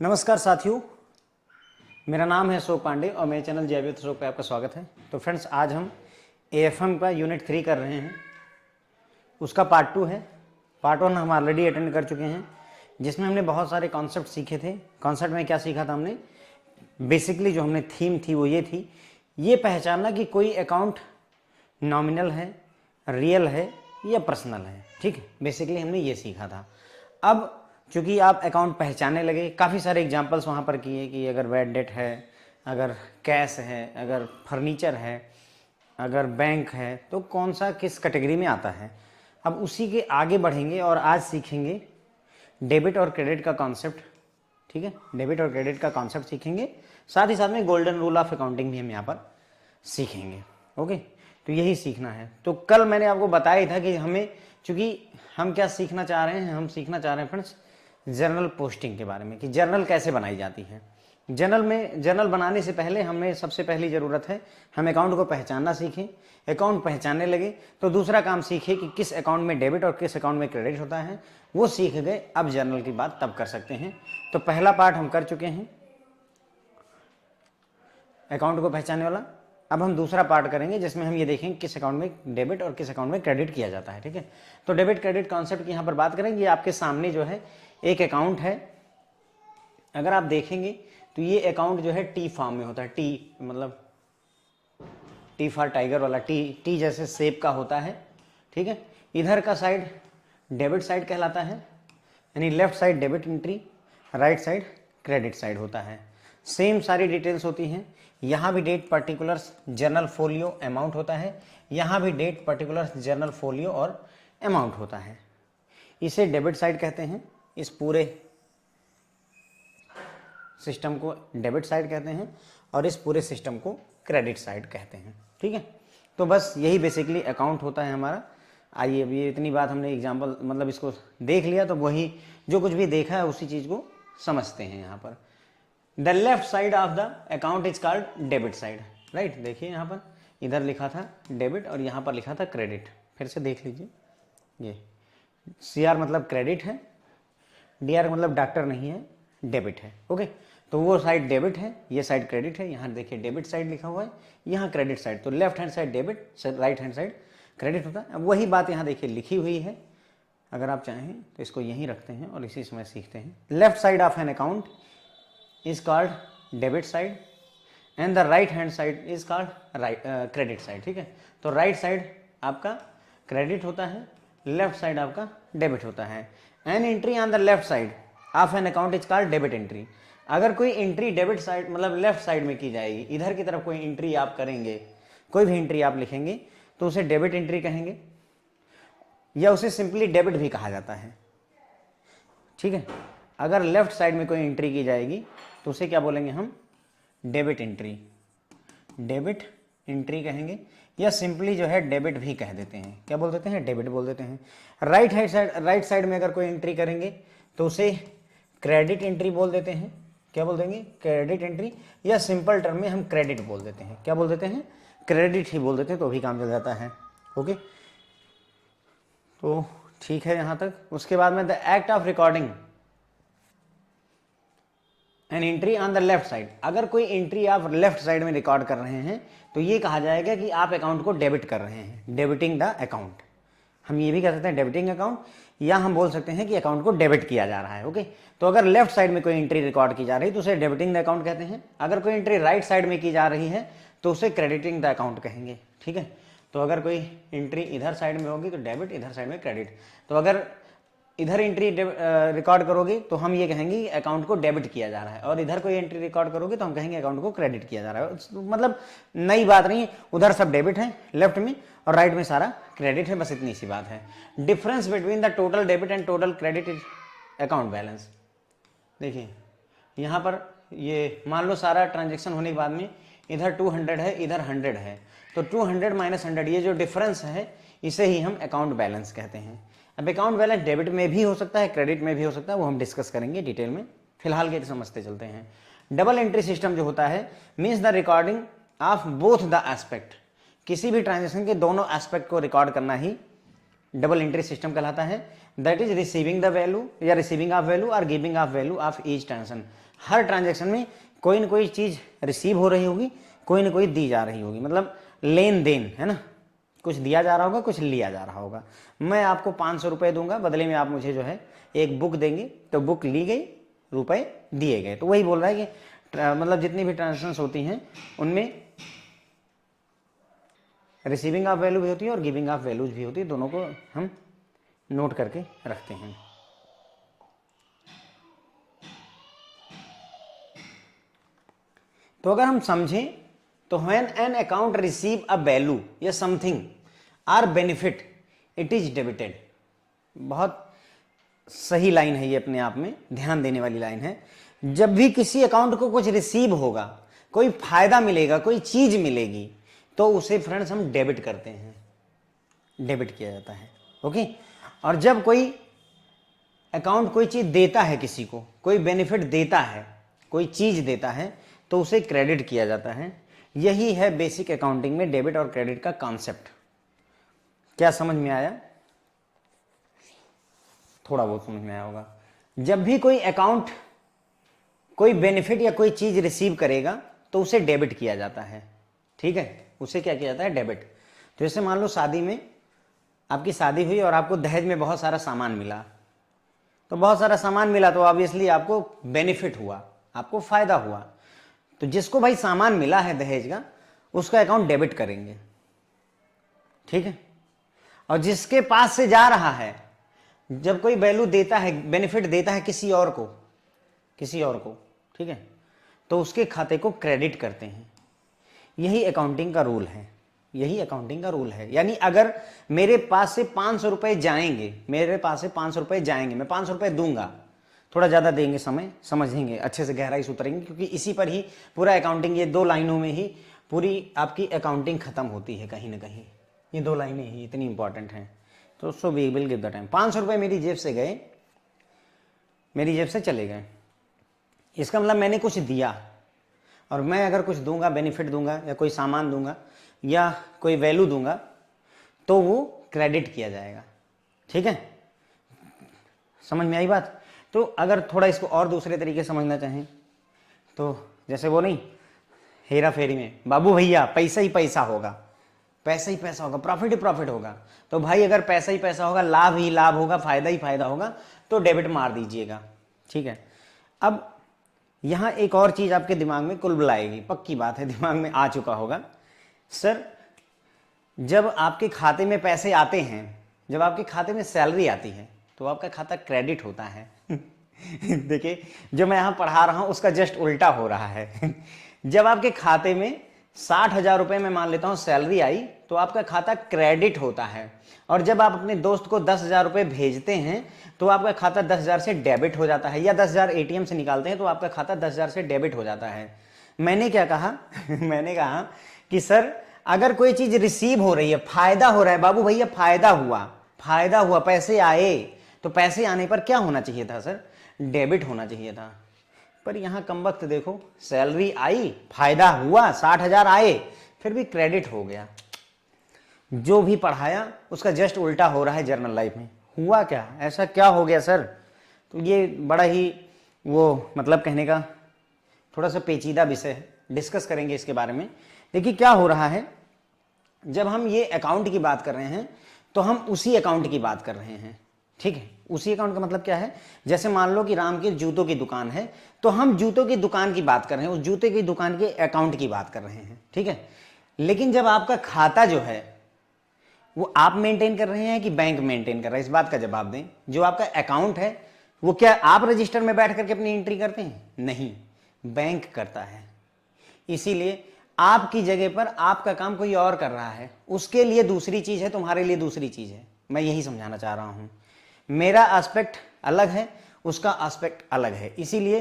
नमस्कार साथियों, मेरा नाम है अशोक पांडे और मेरे चैनल जय विद अशोक पे आपका स्वागत है। तो फ्रेंड्स, आज हम एएफएम का यूनिट 3 कर रहे हैं। उसका पार्ट 2 है। पार्ट 1 हम ऑलरेडी अटेंड कर चुके हैं, जिसमें हमने बहुत सारे कॉन्सेप्ट सीखे थे। कॉन्सेप्ट में क्या सीखा था हमने? बेसिकली जो हमने थीम थी वो ये थी, ये पहचानना कि कोई अकाउंट नॉमिनल है, रियल है या पर्सनल है। ठीक है, बेसिकली हमने ये सीखा था। अब चूंकि आप अकाउंट पहचानने लगे, काफ़ी सारे एग्जांपल्स वहाँ पर किए कि अगर बैड डेट है, अगर कैश है, अगर फर्नीचर है, अगर बैंक है, तो कौन सा किस कैटेगरी में आता है। अब उसी के आगे बढ़ेंगे और आज सीखेंगे डेबिट और क्रेडिट का कॉन्सेप्ट। ठीक है, डेबिट और क्रेडिट का कॉन्सेप्ट सीखेंगे, साथ ही साथ में गोल्डन रूल ऑफ अकाउंटिंग भी हम यहाँ पर सीखेंगे। ओके, तो यही सीखना है। तो कल मैंने आपको बताया ही था कि हमें, चूंकि हम क्या सीखना चाह रहे हैं, हम सीखना चाह रहे हैं फ्रेंड्स जर्नल पोस्टिंग के बारे में, कि जर्नल कैसे बनाई जाती है। जर्नल बनाने से पहले हमें सबसे पहली ज़रूरत है हम अकाउंट को पहचानना सीखें। अकाउंट पहचानने लगे तो दूसरा काम सीखे कि किस अकाउंट में डेबिट और किस अकाउंट में क्रेडिट होता है, वो सीख गए। अब जर्नल की बात तब कर सकते हैं। तो पहला पार्ट हम कर चुके हैं, अकाउंट को पहचानने वाला। अब हम दूसरा पार्ट करेंगे जिसमें हम ये देखेंगे किस अकाउंट में डेबिट और किस अकाउंट में क्रेडिट किया जाता है। ठीक है, तो डेबिट क्रेडिट कॉन्सेप्ट की यहाँ पर बात करेंगे। ये आपके सामने जो है एक अकाउंट है। अगर आप देखेंगे तो ये अकाउंट जो है टी फॉर्म में होता है। टी मतलब टी फॉर टाइगर वाला, टी जैसे शेप का होता है। ठीक है, इधर का साइड डेबिट साइड कहलाता है, यानी left side debit entry, right side credit side होता है। सेम सारी डिटेल्स होती हैं। यहाँ भी date particulars journal folio amount होता है, यहाँ भी डेट पर्टिकुलर्स जर्नल फोलियो और अमाउंट होता है। इसे डेबिट साइड कहते हैं। इस पूरे सिस्टम को डेबिट साइड कहते हैं और इस पूरे सिस्टम को क्रेडिट साइड कहते हैं। ठीक है, तो बस यही बेसिकली अकाउंट होता है हमारा। आइए, अभी ये इतनी बात हमने एग्जाम्पल मतलब इसको देख लिया, तो वही जो कुछ भी देखा है उसी चीज़ को समझते हैं यहाँ पर। The left side of the account is called debit side. Right, देखिए यहाँ पर इधर लिखा था डेबिट और यहाँ पर लिखा था क्रेडिट। फिर से देख लीजिए, ये CR मतलब क्रेडिट है, DR मतलब डॉक्टर नहीं है, डेबिट है। ओके, तो वो साइड डेबिट है, ये साइड क्रेडिट है। यहाँ देखिए डेबिट साइड लिखा हुआ है, यहाँ क्रेडिट साइड। तो left hand side debit, right hand side credit होता है। अब वही बात यहाँ देखिए लिखी हुई है। अगर आप चाहें तो इसको यहीं रखते हैं और इसी समय सीखते हैं। Left side of an account is called debit side and the right hand side is called credit side. ठीक है, तो राइट साइड आपका क्रेडिट होता है, लेफ्ट साइड आपका डेबिट होता है। An entry on the left side of an account is called debit entry. अगर कोई एंट्री डेबिट साइड मतलब लेफ्ट साइड में की जाएगी, इधर की तरफ कोई एंट्री आप करेंगे, कोई भी एंट्री आप लिखेंगे, तो उसे डेबिट एंट्री कहेंगे, या उसे सिंपली डेबिट भी कहा जाता है। ठीक है, अगर लेफ्ट साइड में कोई एंट्री की जाएगी तो उसे क्या बोलेंगे हम? डेबिट एंट्री, डेबिट एंट्री कहेंगे, या सिंपली जो है डेबिट भी कह देते हैं। क्या बोल देते हैं? डेबिट बोल देते हैं। राइट साइड में अगर कोई एंट्री करेंगे तो उसे क्रेडिट एंट्री बोल देते हैं। क्या बोल देंगे? क्रेडिट एंट्री, या सिंपल टर्म में हम क्रेडिट बोल देते हैं। क्या बोल देते हैं? क्रेडिट ही बोल देते हैं, तो भी काम चल जाता है। ओके, तो ठीक है यहाँ तक। उसके बाद में the act of recording an entry on the left side. अगर कोई एंट्री आप लेफ्ट साइड में रिकॉर्ड कर रहे हैं तो ये कहा जाएगा कि आप अकाउंट को डेबिट कर रहे हैं, डेबिटिंग द अकाउंट। हम ये भी कह सकते हैं डेबिटिंग अकाउंट, या हम बोल सकते हैं कि अकाउंट को डेबिट किया जा रहा है। ओके, तो अगर लेफ्ट साइड में कोई एंट्री रिकॉर्ड की जा रही है तो उसे डेबिटिंग द अकाउंट कहते हैं। अगर कोई एंट्री राइट साइड में की जा रही है तो उसे क्रेडिटिंग द अकाउंट कहेंगे। ठीक है, तो अगर कोई एंट्री इधर साइड में होगी तो डेबिट, इधर साइड में क्रेडिट। तो अगर इधर एंट्री रिकॉर्ड करोगे तो हम ये कहेंगे कि अकाउंट को डेबिट किया जा रहा है, और इधर कोई एंट्री रिकॉर्ड करोगे तो हम कहेंगे अकाउंट को क्रेडिट किया जा रहा है। मतलब नई बात नहीं है, उधर सब डेबिट है लेफ्ट में और राइट में सारा क्रेडिट है, बस इतनी सी बात है। Difference between the total debit and total credit is account balance. देखिए यहाँ पर ये मान लो सारा ट्रांजेक्शन होने के बाद में इधर 200 है, इधर 100 है, तो 200 माइनस 100 ये जो डिफरेंस है इसे ही हम अकाउंट बैलेंस कहते हैं। अब अकाउंट बैलेंस डेबिट में भी हो सकता है, क्रेडिट में भी हो सकता है, वो हम डिस्कस करेंगे डिटेल में। फिलहाल के समझते चलते हैं। डबल एंट्री सिस्टम जो होता है means the recording of both the aspect. किसी भी ट्रांजेक्शन के दोनों एस्पेक्ट को रिकॉर्ड करना ही डबल एंट्री सिस्टम कहलाता है। That is receiving the value या रिसीविंग ऑफ वैल्यू और giving of value of each transaction. Her transaction में कोई ना कोई चीज़ रिसीव हो रही होगी, कोई ना कोई दी जा रही होगी, मतलब लेन देन है ना, कुछ दिया जा रहा होगा, कुछ लिया जा रहा होगा। मैं आपको 500 रुपये दूंगा, बदले में आप मुझे जो है एक बुक देंगे, तो बुक ली गई, रुपए दिए गए। तो वही बोल रहा है कि मतलब जितनी भी ट्रांजेक्शन्स होती हैं उनमें रिसीविंग ऑफ वैल्यू भी होती है और गिविंग ऑफ वैल्यूज भी होती है, दोनों को हम नोट करके रखते हैं। तो अगर हम समझें तो when an account receive a value या something or benefit it is debited. बहुत सही लाइन है ये, अपने आप में ध्यान देने वाली लाइन है। जब भी किसी अकाउंट को कुछ रिसीव होगा, कोई फायदा मिलेगा, कोई चीज मिलेगी, तो उसे फ्रेंड्स हम डेबिट करते हैं, डेबिट किया जाता है। ओके। और जब कोई अकाउंट कोई चीज देता है, किसी को कोई बेनिफिट देता है, कोई चीज देता है, तो उसे क्रेडिट किया जाता है। यही है बेसिक अकाउंटिंग में डेबिट और क्रेडिट का कॉन्सेप्ट। क्या समझ में आया? थोड़ा बहुत समझ में आया होगा। जब भी कोई अकाउंट कोई बेनिफिट या कोई चीज रिसीव करेगा तो उसे डेबिट किया जाता है। ठीक है, उसे क्या किया जाता है? डेबिट। तो जैसे मान लो शादी में, आपकी शादी हुई और आपको दहेज में बहुत सारा सामान मिला, तो बहुत सारा सामान मिला तो ऑब्वियसली आपको बेनिफिट हुआ, आपको फायदा हुआ। तो जिसको भाई सामान मिला है दहेज का, उसका अकाउंट डेबिट करेंगे। ठीक है। और जिसके पास से जा रहा है, जब कोई वैल्यू देता है, बेनिफिट देता है किसी और को, ठीक है, तो उसके खाते को क्रेडिट करते हैं। यही अकाउंटिंग का रूल है, यही अकाउंटिंग का रूल है। यानी अगर मेरे पास से 500 रुपए जाएंगे, मेरे पास से 500 रुपए जाएंगे, मैं 500 रुपए दूंगा, थोड़ा ज़्यादा देंगे, समय समझेंगे, अच्छे से गहराई से उतरेंगे, क्योंकि इसी पर ही पूरा अकाउंटिंग, ये 2 लाइनों में ही पूरी आपकी अकाउंटिंग खत्म होती है कहीं ना कहीं। ये 2 लाइनें ही इतनी इंपॉर्टेंट हैं। तो so we will give the time. 500 रुपये मेरी जेब से गए, मेरी जेब से चले गए, इसका मतलब मैंने कुछ दिया, और मैं अगर कुछ दूंगा, बेनिफिट दूंगा या कोई सामान दूंगा या कोई वैल्यू दूंगा, तो वो क्रेडिट किया जाएगा। ठीक है, समझ में आई बात? तो अगर थोड़ा इसको और दूसरे तरीके से समझना चाहें, तो जैसे वो नहीं, हेरा फेरी में, बाबू भैया पैसा ही पैसा होगा, पैसा ही पैसा होगा, प्रॉफिट ही प्रॉफिट होगा। तो भाई अगर पैसा ही पैसा होगा, लाभ ही लाभ होगा, फायदा ही फायदा होगा, तो डेबिट मार दीजिएगा। ठीक है। अब यहां एक और चीज आपके दिमाग में कुल बुलाएगी, पक्की बात है, दिमाग में आ चुका होगा। सर, जब आपके खाते में पैसे आते हैं, जब आपके खाते में सैलरी आती है, तो आपका खाता क्रेडिट होता है। देखिए, जो मैं यहां पढ़ा रहा हूं उसका जस्ट उल्टा हो रहा है। जब आपके खाते में 60,000 रुपये में मान लेता हूं सैलरी आई, तो आपका खाता क्रेडिट होता है। और जब आप अपने दोस्त को 10,000 रुपये भेजते हैं, तो आपका खाता 10,000 से डेबिट हो जाता है, या 10,000 एटीएम से निकालते हैं तो आपका खाता 10,000 से डेबिट हो जाता है। मैंने क्या कहा? मैंने कहा कि सर, अगर कोई चीज रिसीव हो रही है, फायदा हो रहा है, बाबू भैया फायदा हुआ, पैसे आए, तो पैसे आने पर क्या होना चाहिए था सर? डेबिट होना चाहिए था। पर यहां कम वक्त देखो, सैलरी आई, फायदा हुआ, 60,000 आए, फिर भी क्रेडिट हो गया। जो भी पढ़ाया उसका जस्ट उल्टा हो रहा है जर्नल लाइफ में। हुआ क्या? ऐसा क्या हो गया सर? तो ये बड़ा ही वो मतलब कहने का थोड़ा सा पेचीदा विषय है, डिस्कस करेंगे इसके बारे में। देखिए क्या हो रहा है, जब हम ये अकाउंट की बात कर रहे हैं, तो हम उसी अकाउंट की बात कर रहे हैं। ठीक है, उसी अकाउंट का मतलब क्या है? जैसे मान लो कि राम की जूतों की दुकान है, तो हम जूतों की दुकान की बात कर रहे हैं, उस जूते की दुकान के अकाउंट की बात कर रहे हैं। ठीक है। लेकिन जब आपका खाता जो है वो आप मेंटेन कर रहे हैं कि बैंक मेंटेन कर रहा है, इस बात का जवाब दें। जो आपका अकाउंट है वो क्या आप रजिस्टर में बैठ करके अपनी एंट्री करते हैं? नहीं, बैंक करता है। इसीलिए आपकी जगह पर आपका काम कोई और कर रहा है, उसके लिए दूसरी चीज है, तुम्हारे लिए दूसरी चीज है। मैं यही समझाना चाह रहा हूं। मेरा एस्पेक्ट अलग है, उसका एस्पेक्ट अलग है। इसीलिए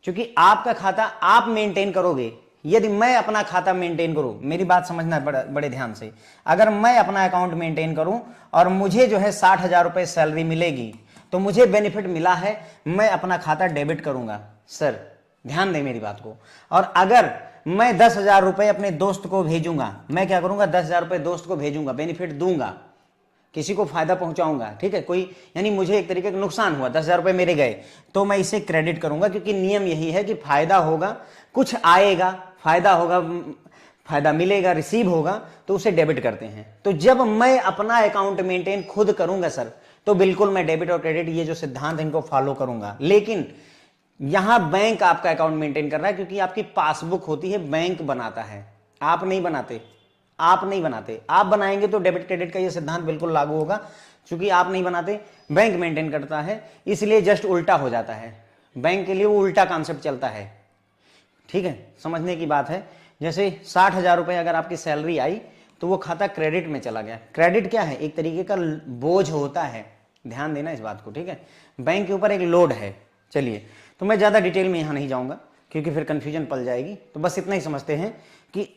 क्योंकि आपका खाता आप मेंटेन करोगे, यदि मैं अपना खाता मेंटेन करूं, मेरी बात समझना बड़े ध्यान से, अगर मैं अपना अकाउंट मेंटेन करूं और मुझे जो है 60,000 रुपए सैलरी मिलेगी, तो मुझे बेनिफिट मिला है, मैं अपना खाता डेबिट करूंगा। सर ध्यान दें मेरी बात को। और अगर मैं 10,000 रुपए अपने दोस्त को भेजूंगा, मैं क्या करूंगा? 10,000 रुपए दोस्त को भेजूंगा, बेनिफिट दूंगा, किसी को फायदा पहुंचाऊंगा, ठीक है, कोई यानी मुझे एक तरीके का नुकसान हुआ, 10,000 रुपये मेरे गए, तो मैं इसे क्रेडिट करूंगा, क्योंकि नियम यही है कि फायदा होगा, कुछ आएगा, फायदा होगा, फायदा मिलेगा, रिसीव होगा, तो उसे डेबिट करते हैं। तो जब मैं अपना अकाउंट मेंटेन खुद करूंगा सर, तो बिल्कुल मैं डेबिट और क्रेडिट ये जो सिद्धांत है इनको फॉलो करूंगा। लेकिन यहां बैंक आपका अकाउंट मेंटेन कर रहा है, क्योंकि आपकी पासबुक होती है, बैंक बनाता है, आप नहीं बनाते, आप नहीं बनाते। आप बनाएंगे तो डेबिट क्रेडिट का ये सिद्धांत बिल्कुल लागू होगा, क्योंकि आप नहीं बनाते, बैंक मेंटेन करता है, इसलिए जस्ट उल्टा हो जाता है, बैंक के लिए वो उल्टा कॉन्सेप्ट चलता है, ठीक है, समझने की बात है। जैसे 60,000 रुपये अगर आपकी सैलरी आई तो वो खाता क्रेडिट में चला गया। क्रेडिट क्या है? एक तरीके का बोझ होता है, ध्यान देना इस बात को, ठीक है, बैंक के ऊपर एक लोड है। चलिए, तो मैं ज़्यादा डिटेल में यहाँ नहीं जाऊँगा, क्योंकि फिर कन्फ्यूजन पल जाएगी, तो बस इतना ही समझते हैं कि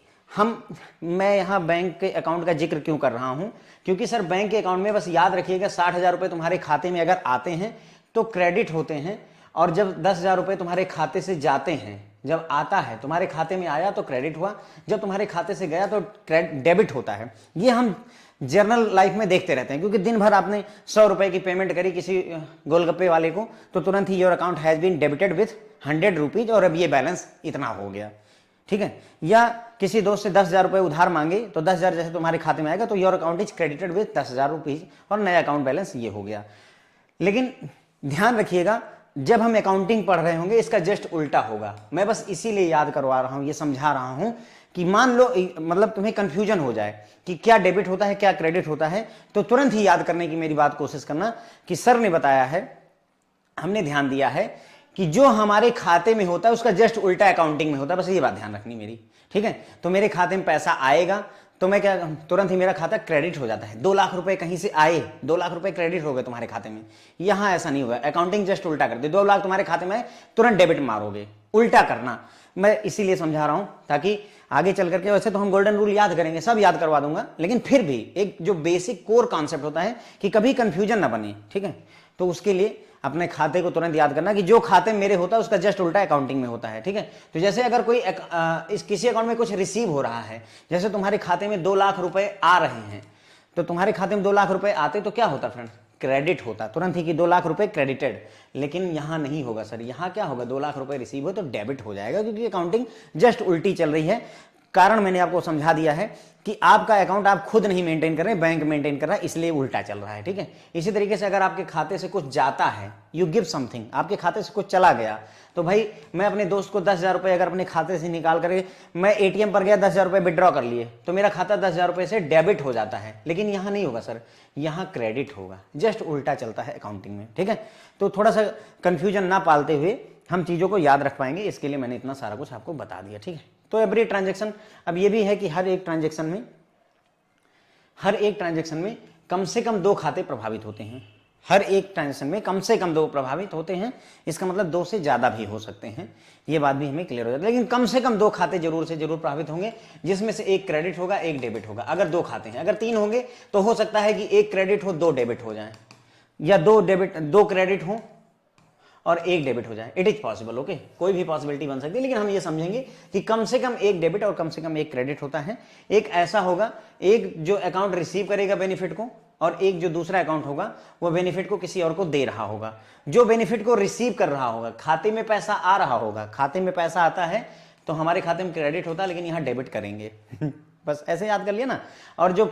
मैं यहाँ बैंक के अकाउंट का जिक्र क्यों कर रहा हूँ, क्योंकि सर बैंक के अकाउंट में बस याद रखिएगा 60,000 रुपये तुम्हारे खाते में अगर आते हैं तो क्रेडिट होते हैं, और जब 10,000 रुपये तुम्हारे खाते से जाते हैं, जब आता है तुम्हारे खाते में आया तो क्रेडिट हुआ, जब तुम्हारे खाते से गया तो डेबिट होता है। ये हम जर्नल लाइफ में देखते रहते हैं, क्योंकि दिन भर आपने 100 रुपए की पेमेंट करी किसी गोलगप्पे वाले को, तो तुरंत ही your account has been debited with 100 rupees, और अब ये बैलेंस इतना हो गया, ठीक है। या किसी दोस्त से 10,000 रुपये उधार मांगे, तो 10,000 जैसे तुम्हारे खाते में आएगा तो your account is credited with 10,000 rupees, और नया अकाउंट बैलेंस ये हो गया। लेकिन ध्यान रखिएगा, जब हम अकाउंटिंग पढ़ रहे होंगे इसका जस्ट उल्टा होगा। मैं बस इसीलिए याद करवा रहा हूं, ये समझा रहा हूं कि मान लो मतलब तुम्हें कंफ्यूजन हो जाए कि क्या डेबिट होता है क्या क्रेडिट होता है, तो तुरंत ही याद करने की मेरी बात कोशिश करना कि सर ने बताया है, हमने ध्यान दिया है कि जो हमारे खाते में होता है उसका जस्ट उल्टा अकाउंटिंग में होता है, बस ये बात ध्यान रखनी मेरी, ठीक है। तो मेरे खाते में पैसा आएगा तो मैं क्या, तुरंत ही मेरा खाता क्रेडिट हो जाता है। 2 लाख रुपए कहीं से आए, 2 लाख रुपए क्रेडिट हो गए तुम्हारे खाते में, यहां ऐसा नहीं होगा, अकाउंटिंग जस्ट उल्टा कर दे। 2 लाख तुम्हारे खाते में आए, तुरंत डेबिट मारोगे, उल्टा करना। मैं इसीलिए समझा रहा हूं ताकि आगे चल करके, वैसे तो हम गोल्डन रूल याद करेंगे, सब याद करवा दूंगा, लेकिन फिर भी एक जो बेसिक कोर कॉन्सेप्ट होता है कि कभी कंफ्यूजन ना बने, ठीक है। तो उसके लिए अपने खाते को तुरंत याद करना कि जो खाते मेरे होता है उसका जस्ट उल्टा अकाउंटिंग में होता है, ठीक है। तो जैसे अगर कोई इस किसी अकाउंट में कुछ रिसीव हो रहा है, जैसे तुम्हारे खाते में 2 लाख रुपए आ रहे हैं, तो तुम्हारे खाते में 2 लाख रुपए आते तो क्या होता फ्रेंड्स, क्रेडिट होता तुरंत ही कि 2 लाख रुपए क्रेडिटेड। लेकिन यहां नहीं होगा सर, यहां क्या होगा, 2 लाख रुपए रिसीव हो तो डेबिट हो जाएगा, क्योंकि अकाउंटिंग जस्ट उल्टी चल रही है। कारण मैंने आपको समझा दिया है कि आपका अकाउंट आप खुद नहीं मेंटेन कर रहे, बैंक मेंटेन कर रहा है, इसलिए उल्टा चल रहा है, ठीक है। इसी तरीके से अगर आपके खाते से कुछ जाता है, यू गिव समथिंग, आपके खाते से कुछ चला गया, तो भाई मैं अपने दोस्त को 10,000 रुपये अगर अपने खाते से निकाल करके मैं ATM पर गया, 10,000 रुपये विड्रॉ कर लिए, तो मेरा खाता 10,000 रुपये से डेबिट हो जाता है। लेकिन यहाँ नहीं होगा सर, यहाँ क्रेडिट होगा, जस्ट उल्टा चलता है अकाउंटिंग में, ठीक है। तो थोड़ा सा कंफ्यूजन ना पालते हुए हम चीज़ों को याद रख पाएंगे, इसके लिए मैंने इतना सारा कुछ आपको बता दिया, ठीक है। तो एवरी ट्रांजेक्शन, अब ये भी है कि हर एक ट्रांजेक्शन में कम से कम 2 खाते प्रभावित होते हैं, हर एक ट्रांजेक्शन में कम से कम 2 प्रभावित होते हैं, इसका मतलब 2 से ज़्यादा भी हो सकते हैं, ये बात भी हमें क्लियर हो जाती है। लेकिन कम से कम 2 खाते जरूर से जरूर प्रभावित होंगे, जिसमें से एक क्रेडिट होगा एक डेबिट होगा। अगर 2 खाते हैं, अगर 3 होंगे तो हो सकता है कि एक क्रेडिट हो 2 डेबिट हो जाए, या 2 क्रेडिट हो और एक डेबिट हो जाए, इट इज पॉसिबल, ओके, कोई भी पॉसिबिलिटी बन सकती है। लेकिन हम ये समझेंगे कि कम से कम एक डेबिट और कम से कम एक क्रेडिट होता है। एक ऐसा होगा, एक जो अकाउंट रिसीव करेगा बेनिफिट को, और एक जो दूसरा अकाउंट होगा वो बेनिफिट को किसी और को दे रहा होगा। जो बेनिफिट को रिसीव कर रहा होगा, खाते में पैसा आ रहा होगा, खाते में पैसा आता है तो हमारे खाते में क्रेडिट होता है, लेकिन यहाँ डेबिट करेंगे बस ऐसे याद कर लिया ना। और जो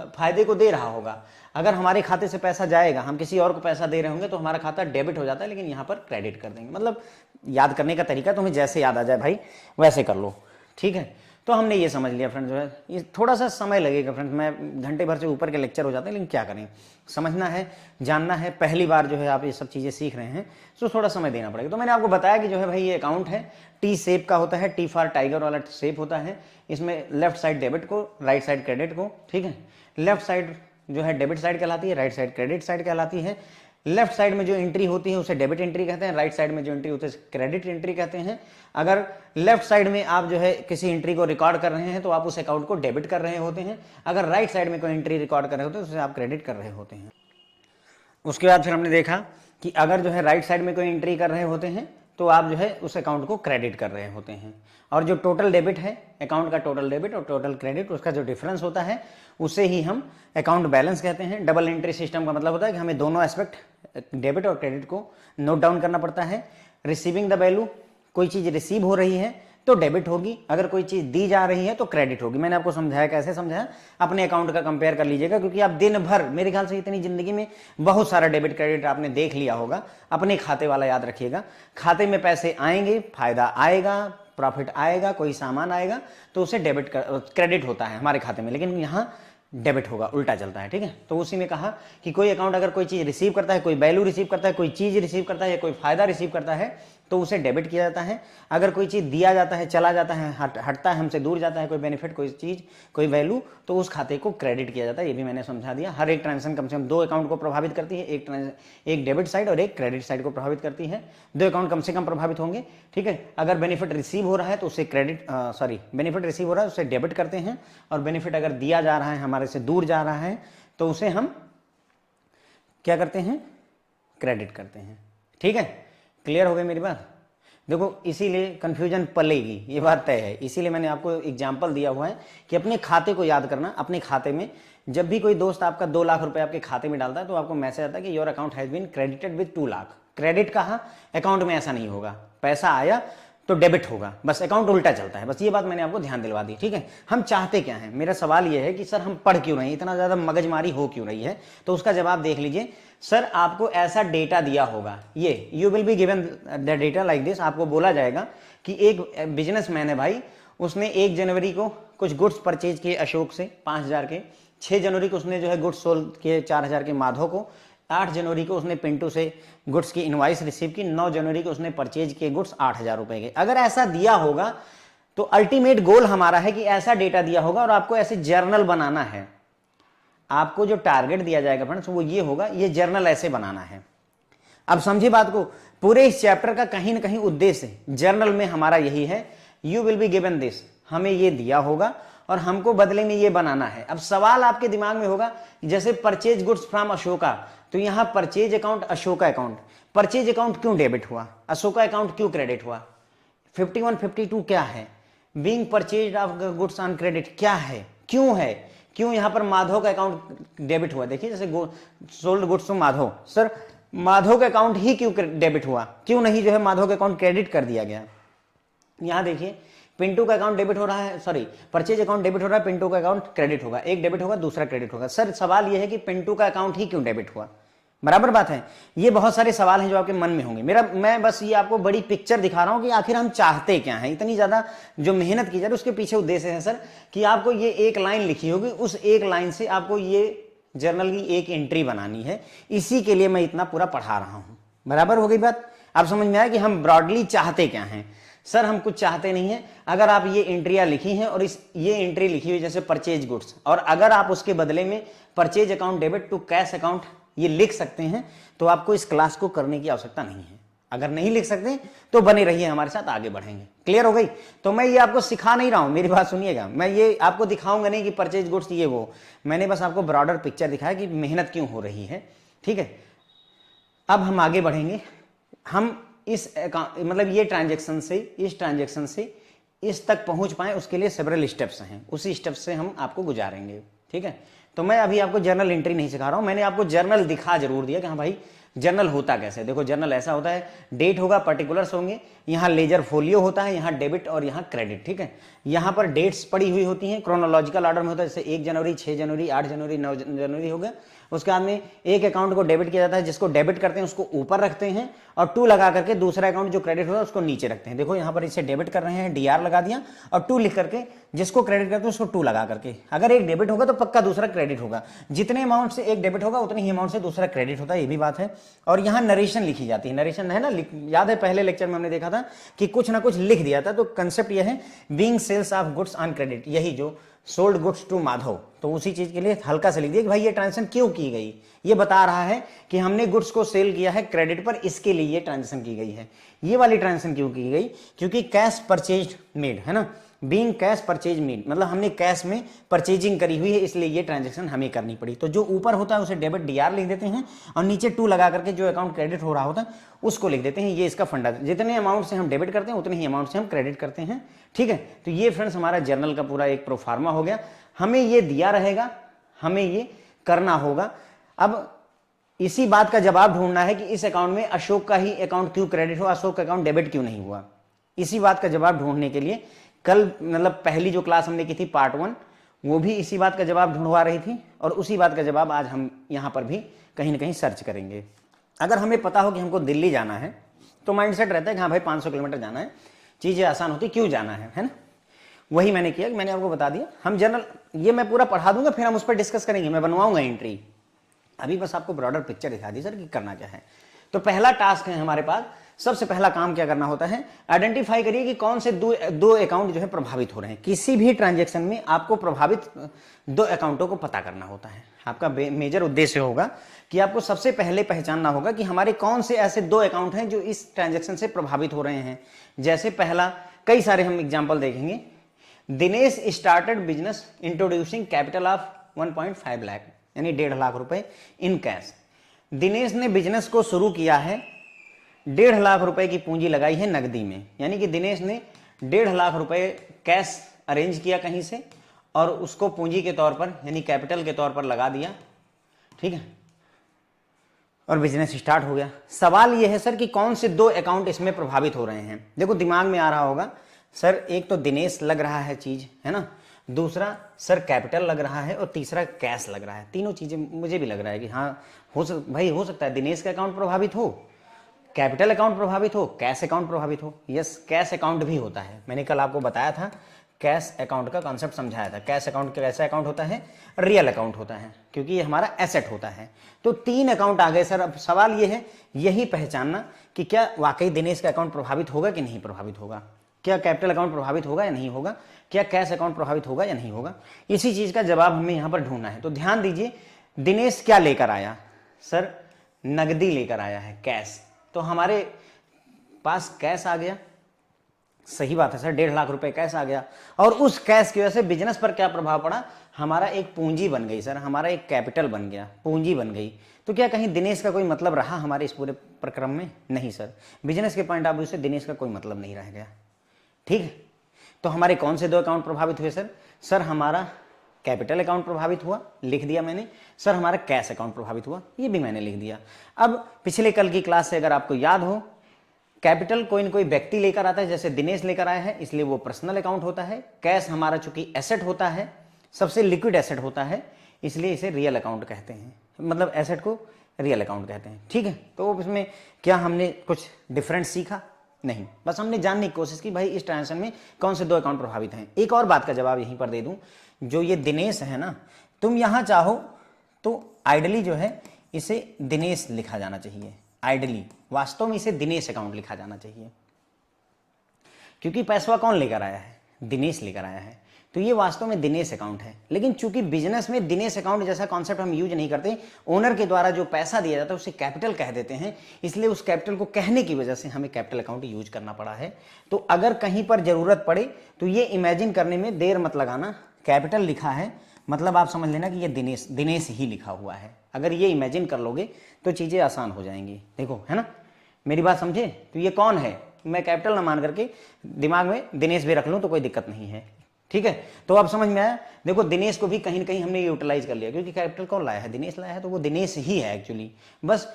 फायदे को दे रहा होगा, अगर हमारे खाते से पैसा जाएगा, हम किसी और को पैसा दे रहे होंगे तो हमारा खाता डेबिट हो जाता है, लेकिन यहाँ पर क्रेडिट कर देंगे। मतलब याद करने का तरीका तुम्हें जैसे याद आ जाए भाई वैसे कर लो, ठीक है। तो हमने ये समझ लिया फ्रेंड्स, जो है ये थोड़ा सा समय लगेगा फ्रेंड्स, मैं घंटे भर से ऊपर के लेक्चर हो जाते हैं, लेकिन क्या करें, समझना है, जानना है, पहली बार जो है आप ये सब चीज़ें सीख रहे हैं, तो थोड़ा समय देना पड़ेगा। तो मैंने आपको बताया कि जो है भाई ये अकाउंट है, टी शेप का होता है, टी फॉर टाइगर वाला शेप होता है। इसमें लेफ्ट साइड डेबिट को, राइट साइड क्रेडिट को, ठीक है। लेफ्ट साइड जो है डेबिट साइड कहलाती है, राइट साइड क्रेडिट साइड कहलाती है। लेफ्ट साइड में जो एंट्री होती है उसे डेबिट एंट्री कहते हैं, राइट साइड में जो एंट्री होती है क्रेडिट एंट्री कहते हैं। अगर लेफ्ट साइड में आप जो है किसी एंट्री को रिकॉर्ड कर रहे हैं तो आप उस अकाउंट को डेबिट कर रहे होते हैं, अगर राइट साइड में कोई एंट्री रिकॉर्ड कर रहे होते हैं तो उसे आप क्रेडिट कर रहे होते हैं। उसके बाद फिर हमने देखा कि अगर जो है राइट साइड में कोई एंट्री कर रहे होते हैं तो आप जो है उस अकाउंट को क्रेडिट कर रहे होते हैं। और जो टोटल डेबिट है, अकाउंट का टोटल डेबिट और टोटल क्रेडिट, उसका जो डिफरेंस होता है उसे ही हम अकाउंट बैलेंस कहते हैं। डबल एंट्री सिस्टम का मतलब होता है कि हमें दोनों एस्पेक्ट डेबिट और क्रेडिट को नोट डाउन करना पड़ता है। रिसीविंग द वैल्यू, कोई चीज़ रिसीव हो रही है तो डेबिट होगी, अगर कोई चीज़ दी जा रही है तो क्रेडिट होगी। मैंने आपको समझाया, कैसे समझाया, अपने अकाउंट का कंपेयर कर लीजिएगा, क्योंकि आप दिन भर, मेरे ख्याल से इतनी ज़िंदगी में बहुत सारा डेबिट क्रेडिट आपने देख लिया होगा। अपने खाते वाला याद रखिएगा, खाते में पैसे आएंगे, फायदा आएगा, प्रॉफिट आएगा, कोई सामान आएगा तो उसे डेबिट क्रेडिट होता है हमारे खाते में, लेकिन यहाँ डेबिट होगा, उल्टा चलता है। ठीक है, तो उसी में कहा कि कोई अकाउंट अगर कोई चीज़ रिसीव करता है, कोई वैल्यू रिसीव करता है, कोई चीज़ रिसीव करता है या कोई फायदा रिसीव करता है तो उसे डेबिट किया जाता है। अगर कोई चीज़ दिया जाता है, चला जाता है, हटता है, हमसे दूर जाता है, कोई बेनिफिट, कोई चीज़, कोई वैल्यू, तो उस खाते को क्रेडिट किया जाता है। ये भी मैंने समझा दिया। हर एक ट्रांजेक्शन कम से कम 2 अकाउंट को प्रभावित करती है, एक डेबिट साइड और एक क्रेडिट साइड को प्रभावित करती है। 2 अकाउंट कम से कम प्रभावित होंगे। ठीक है, अगर बेनिफिट रिसीव हो रहा है तो उसे बेनिफिट रिसीव हो रहा है उसे डेबिट करते हैं, और बेनिफिट अगर दिया जा रहा है, हमारे से दूर जा रहा है, तो उसे हम क्या करते हैं, क्रेडिट करते हैं। ठीक है, क्लियर हो गई मेरी बात? देखो, इसीलिए कंफ्यूजन पलेगी, ये बात तय है। इसीलिए मैंने आपको एग्जाम्पल दिया हुआ है कि अपने खाते को याद करना। अपने खाते में जब भी कोई दोस्त आपका 2 लाख रुपए आपके खाते में डालता है तो आपको मैसेज आता है कि your account has been credited with 2 lakh. Credit कहाँ, अकाउंट में ऐसा नहीं होगा, पैसा आया तो डेबिट होगा, बस अकाउंट उल्टा चलता है। बस ये बात मैंने आपको ध्यान दिलवा दी। ठीक है, हम चाहते क्या हैं, मेरा सवाल ये है कि सर हम पढ़ क्यों रहे हैं, इतना ज़्यादा मगजमारी हो क्यों रही है, तो उसका जवाब देख लीजिए। सर आपको ऐसा डेटा दिया होगा, ये you will be given the data like this. आपको बोला जाएगा कि एक बिजनेसमैन है भाई, उसने 1 जनवरी को कुछ गुड्स परचेज किए अशोक से 5000 के, 6 जनवरी को उसने जो है गुड्स सोल्ड किए 4000 के माधव को, 8 जनवरी को उसने पिंटू से गुड्स की इनवाइस रिसीव की, 9 जनवरी को उसने परचेज किए गुड्स 8000 रुपए के। अगर ऐसा दिया होगा तो अल्टीमेट गोल हमारा है कि ऐसा डेटा दिया होगा और आपको ऐसे जर्नल बनाना है। आपको जो टारगेट दिया जाएगा फ्रेंड्स वो ये होगा, ये जर्नल ऐसे बनाना है। अब समझिए बात को, पूरे इस चैप्टर का कहीं ना कहीं उद्देश्य जर्नल में हमारा यही है, you will be given this, हमें ये दिया होगा और हमको बदले में ये बनाना है। अब सवाल आपके दिमाग में होगा, जैसे परचेज गुड्स फ्रॉम अशोका, तो यहां purchase account, Ashoka account, purchase account क्यों डेबिट हुआ, अशोका अकाउंट क्यों क्रेडिट हुआ, 5152 क्या है, being purchase of goods on credit क्या है, क्यों है, क्यों यहां पर माधव का अकाउंट डेबिट हुआ। देखिए जैसे sold goods to Madhav, sir Madhav का अकाउंट ही क्यों डेबिट हुआ, क्यों नहीं जो है माधव का अकाउंट क्रेडिट कर दिया गया। यहां देखिए पिंटू का अकाउंट डेबिट हो रहा है, सॉरी परचेज अकाउंट डेबिट हो रहा है, पिंटू का अकाउंट क्रेडिट होगा, एक डेबिट होगा दूसरा क्रेडिट होगा। सर सवाल यह है कि पिंटू का अकाउंट ही क्यों डेबिट हुआ, बराबर बात है। ये बहुत सारे सवाल हैं जो आपके मन में होंगे। मैं बस ये आपको बड़ी पिक्चर दिखा रहा हूं कि आखिर हम चाहते क्या हैं। इतनी ज्यादा जो मेहनत की जा रही है उसके पीछे उद्देश्य है सर कि आपको ये एक लाइन लिखी होगी, उस एक लाइन से आपको ये जर्नल की एक एंट्री बनानी है, इसी के लिए मैं इतना पूरा पढ़ा रहा हूं। बराबर हो गई बात, आप समझ में आया कि हम ब्रॉडली चाहते क्या हैं। सर हम कुछ चाहते नहीं है, अगर आप ये एंट्रियां लिखी हैं और ये एंट्री लिखी हुई जैसे परचेज गुड्स, और अगर आप उसके बदले में purchase account debit to cash account ये लिख सकते हैं तो आपको इस क्लास को करने की आवश्यकता नहीं है। अगर नहीं लिख सकते तो बने रहिए हमारे साथ, आगे बढ़ेंगे। क्लियर हो गई? तो मैं ये आपको सिखा नहीं रहा हूं, मेरी बात सुनिएगा, मैं ये आपको दिखाऊंगा नहीं कि परचेज गुड्स ये वो, मैंने बस आपको ब्रॉडर पिक्चर दिखाया कि मेहनत क्यों हो रही है। ठीक है, अब हम आगे बढ़ेंगे। हम इस मतलब ये ट्रांजेक्शन से इस ट्रांजेक्शन से इस तक पहुंच पाए उसके लिए सेवरल स्टेप्स हैं, उसी स्टेप्स से हम आपको गुजारेंगे। ठीक है, तो मैं अभी आपको जर्नल एंट्री नहीं सिखा रहा हूं, मैंने आपको जर्नल दिखा जरूर दिया कि हाँ भाई जर्नल होता कैसे। देखो जर्नल ऐसा होता है, डेट होगा, पर्टिकुलर्स होंगे, यहाँ लेजर फोलियो होता है, यहाँ डेबिट और यहाँ क्रेडिट। ठीक है, यहाँ पर डेट्स पड़ी हुई होती हैं, क्रोनोलॉजिकल ऑर्डर में होता है, जैसे 1 जनवरी, 6 जनवरी, 8 जनवरी, 9 जनवरी हो गया। उसके बाद में एक अकाउंट को डेबिट किया जाता है, जिसको डेबिट करते हैं उसको ऊपर रखते हैं और 2 लगा करके दूसरा अकाउंट जो क्रेडिट होगा उसको नीचे रखते हैं। देखो यहाँ पर इसे डेबिट कर रहे हैं, DR लगा दिया, और 2 लिख करके जिसको क्रेडिट करते हैं उसको 2 लगा करके। अगर एक डेबिट होगा तो पक्का दूसरा क्रेडिट होगा, जितने अमाउंट से एक डेबिट होगा उतनी ही अमाउंट से दूसरा क्रेडिट होता है, ये भी बात है। और यहाँ नरेशन लिखी जाती है, नरेशन है ना, याद है पहले लेक्चर में हमने देखा था कि कुछ ना कुछ लिख दिया था। तो कंसेप्ट यह है, being sales of goods on credit, यही जो सोल्ड गुड्स टू माधव, तो उसी चीज के लिए हल्का सा लिख दिया कि भाई ये ट्रांजेक्शन क्यों की गई, ये बता रहा है कि हमने गुड्स को सेल किया है क्रेडिट पर, इसके लिए ये ट्रांजेक्शन की गई है। ये वाली ट्रांजेक्शन क्यों की गई, क्योंकि कैश परचेज मेड है ना, बीइंग कैश परचेज मेड, मतलब हमने कैश में परचेजिंग करी हुई है, इसलिए ये ट्रांजेक्शन हमें करनी पड़ी। तो जो ऊपर होता है उसे डेबिट डीआर लिख देते हैं और नीचे टू लगा करके जो अकाउंट क्रेडिट हो रहा होता है उसको लिख देते हैं। ये इसका फंडा, जितने अमाउंट से हम डेबिट करते हैं उतने ही अमाउंट से हम क्रेडिट करते हैं। ठीक है, तो ये फ्रेंड्स हमारा जर्नल का पूरा एक प्रोफार्मा हो गया। हमें ये दिया रहेगा, हमें ये करना होगा। अब इसी बात का जवाब ढूंढना है कि इस अकाउंट में अशोक का ही अकाउंट क्यों क्रेडिट हुआ, अशोक का अकाउंट डेबिट क्यों नहीं हुआ। इसी बात का जवाब ढूंढने के लिए कल मतलब पहली जो क्लास हमने की थी पार्ट 1, वो भी इसी बात का जवाब ढूंढवा रही थी और उसी बात का जवाब आज हम यहाँ पर भी कहीं ना कहीं सर्च करेंगे। अगर हमें पता हो कि हमको दिल्ली जाना है तो माइंडसेट रहता है कि हाँ भाई 500 किलोमीटर जाना है, चीज़ें आसान होती, क्यों जाना है ना। वही मैंने किया, मैंने आपको बता दिया। हम जनरल ये मैं पूरा पढ़ा दूंगा, फिर हम उस पर डिस्कस करेंगे, मैं बनवाऊंगा एंट्री। अभी बस आपको ब्रॉडर पिक्चर दिखा दी सर कि करना क्या है। तो पहला टास्क है हमारे पास, सबसे पहला काम क्या करना होता है, आइडेंटिफाई करिए कि कौन से दो अकाउंट जो है प्रभावित हो रहे हैं। किसी भी ट्रांजैक्शन में आपको प्रभावित दो अकाउंटों को पता करना होता है। आपका मेजर उद्देश्य होगा कि आपको सबसे पहले पहचानना होगा कि हमारे कौन से ऐसे दो अकाउंट हैं जो इस ट्रांजैक्शन से प्रभावित हो रहे हैं। जैसे पहला, कई सारे हम एग्जाम्पल देखेंगे। Dinesh started business introducing capital of 1.5 lakh, यानी 1.5 लाख रुपए इन कैश। दिनेश ने बिजनेस को शुरू किया है, 1.5 लाख रुपए की पूंजी लगाई है नकदी में, यानी कि दिनेश ने 1.5 लाख रुपए कैश अरेंज किया कहीं से और उसको पूंजी के तौर पर यानी कैपिटल के तौर पर लगा दिया। ठीक है, और बिजनेस स्टार्ट हो गया। सवाल यह है सर कि कौन से दो अकाउंट इसमें प्रभावित हो रहे हैं। देखो दिमाग में आ रहा होगा सर, एक तो दिनेश लग रहा है चीज, है ना, दूसरा सर कैपिटल लग रहा है और तीसरा कैश लग रहा है। तीनों चीजें मुझे भी लग रहा है कि हाँ हो सकता है दिनेश का अकाउंट प्रभावित हो, कैपिटल अकाउंट प्रभावित हो, कैश अकाउंट प्रभावित हो। यस, कैश अकाउंट भी होता है, मैंने कल आपको बताया था, कैश अकाउंट का कॉन्सेप्ट समझाया था। कैश अकाउंट कैसा अकाउंट होता है, रियल अकाउंट होता है, क्योंकि ये हमारा एसेट होता है। तो 3 अकाउंट आ गए सर। अब सवाल ये है यही पहचानना कि क्या वाकई दिनेश का अकाउंट प्रभावित होगा कि नहीं प्रभावित होगा, क्या कैपिटल अकाउंट प्रभावित होगा या नहीं होगा, क्या कैश अकाउंट प्रभावित होगा या नहीं होगा। इसी चीज का जवाब हमें यहां पर ढूंढना है। तो ध्यान दीजिए, दिनेश क्या लेकर आया सर, नगदी लेकर आया है, कैश। तो हमारे पास कैश आ गया, सही बात है सर, 1.5 लाख रुपए कैश आ गया। और उस कैश की वजह से बिजनेस पर क्या प्रभाव पड़ा, हमारा एक पूंजी बन गई सर, हमारा एक कैपिटल बन गया, पूंजी बन गई। तो क्या कहीं दिनेश का कोई मतलब रहा हमारे इस पूरे प्रक्रम में? नहीं सर, बिजनेस के पॉइंट ऑफ व्यू से दिनेश का कोई मतलब नहीं रह गया। ठीक है, तो हमारे कौन से दो अकाउंट प्रभावित हुए सर? सर हमारा कैपिटल अकाउंट प्रभावित हुआ, लिख दिया मैंने। सर हमारा कैश अकाउंट प्रभावित हुआ, ये भी मैंने लिख दिया। अब पिछले कल की क्लास से अगर आपको याद हो, कैपिटल कोई न कोई व्यक्ति लेकर आता है, जैसे दिनेश लेकर आया है, इसलिए वो पर्सनल अकाउंट होता है। कैश हमारा चूंकि एसेट होता है, सबसे लिक्विड एसेट होता है, इसलिए इसे रियल अकाउंट कहते हैं, मतलब एसेट को रियल अकाउंट कहते हैं। ठीक है, तो इसमें क्या हमने कुछ डिफरेंट सीखा? नहीं, बस हमने जानने की कोशिश की भाई इस ट्रांजेक्शन में कौन से दो अकाउंट प्रभावित हैं। एक और बात का जवाब यहीं पर दे दूं, जो ये दिनेश है ना, तुम यहां चाहो तो आइडली जो है इसे दिनेश लिखा जाना चाहिए, आइडली। वास्तव में इसे दिनेश अकाउंट लिखा जाना चाहिए, क्योंकि पैसा कौन लेकर आया है? दिनेश लेकर आया है, तो ये वास्तव में दिनेश अकाउंट है। लेकिन चूंकि बिजनेस में दिनेश अकाउंट जैसा कॉन्सेप्ट हम यूज नहीं करते, ओनर के द्वारा जो पैसा दिया जाता है उसे कैपिटल कह देते हैं, इसलिए उस कैपिटल को कहने की वजह से हमें कैपिटल अकाउंट यूज करना पड़ा है। तो अगर कहीं पर जरूरत पड़े तो ये इमेजिन करने में देर मत लगाना, कैपिटल लिखा है मतलब आप समझ लेना कि ये दिनेश ही लिखा हुआ है। अगर ये इमेजिन कर लोगे तो चीजें आसान हो जाएंगी। देखो, है ना, मेरी बात समझे? तो ये कौन है, मैं कैपिटल ना मान करके दिमाग में दिनेश भी रख लूं तो कोई दिक्कत नहीं है। ठीक है, तो अब समझ में आया। देखो दिनेश को भी कहीं ना कहीं हमने यूटिलाइज कर लिया, क्योंकि कैपिटल कौन लाया है? दिनेश लाया है, तो वो दिनेश ही है एक्चुअली। बस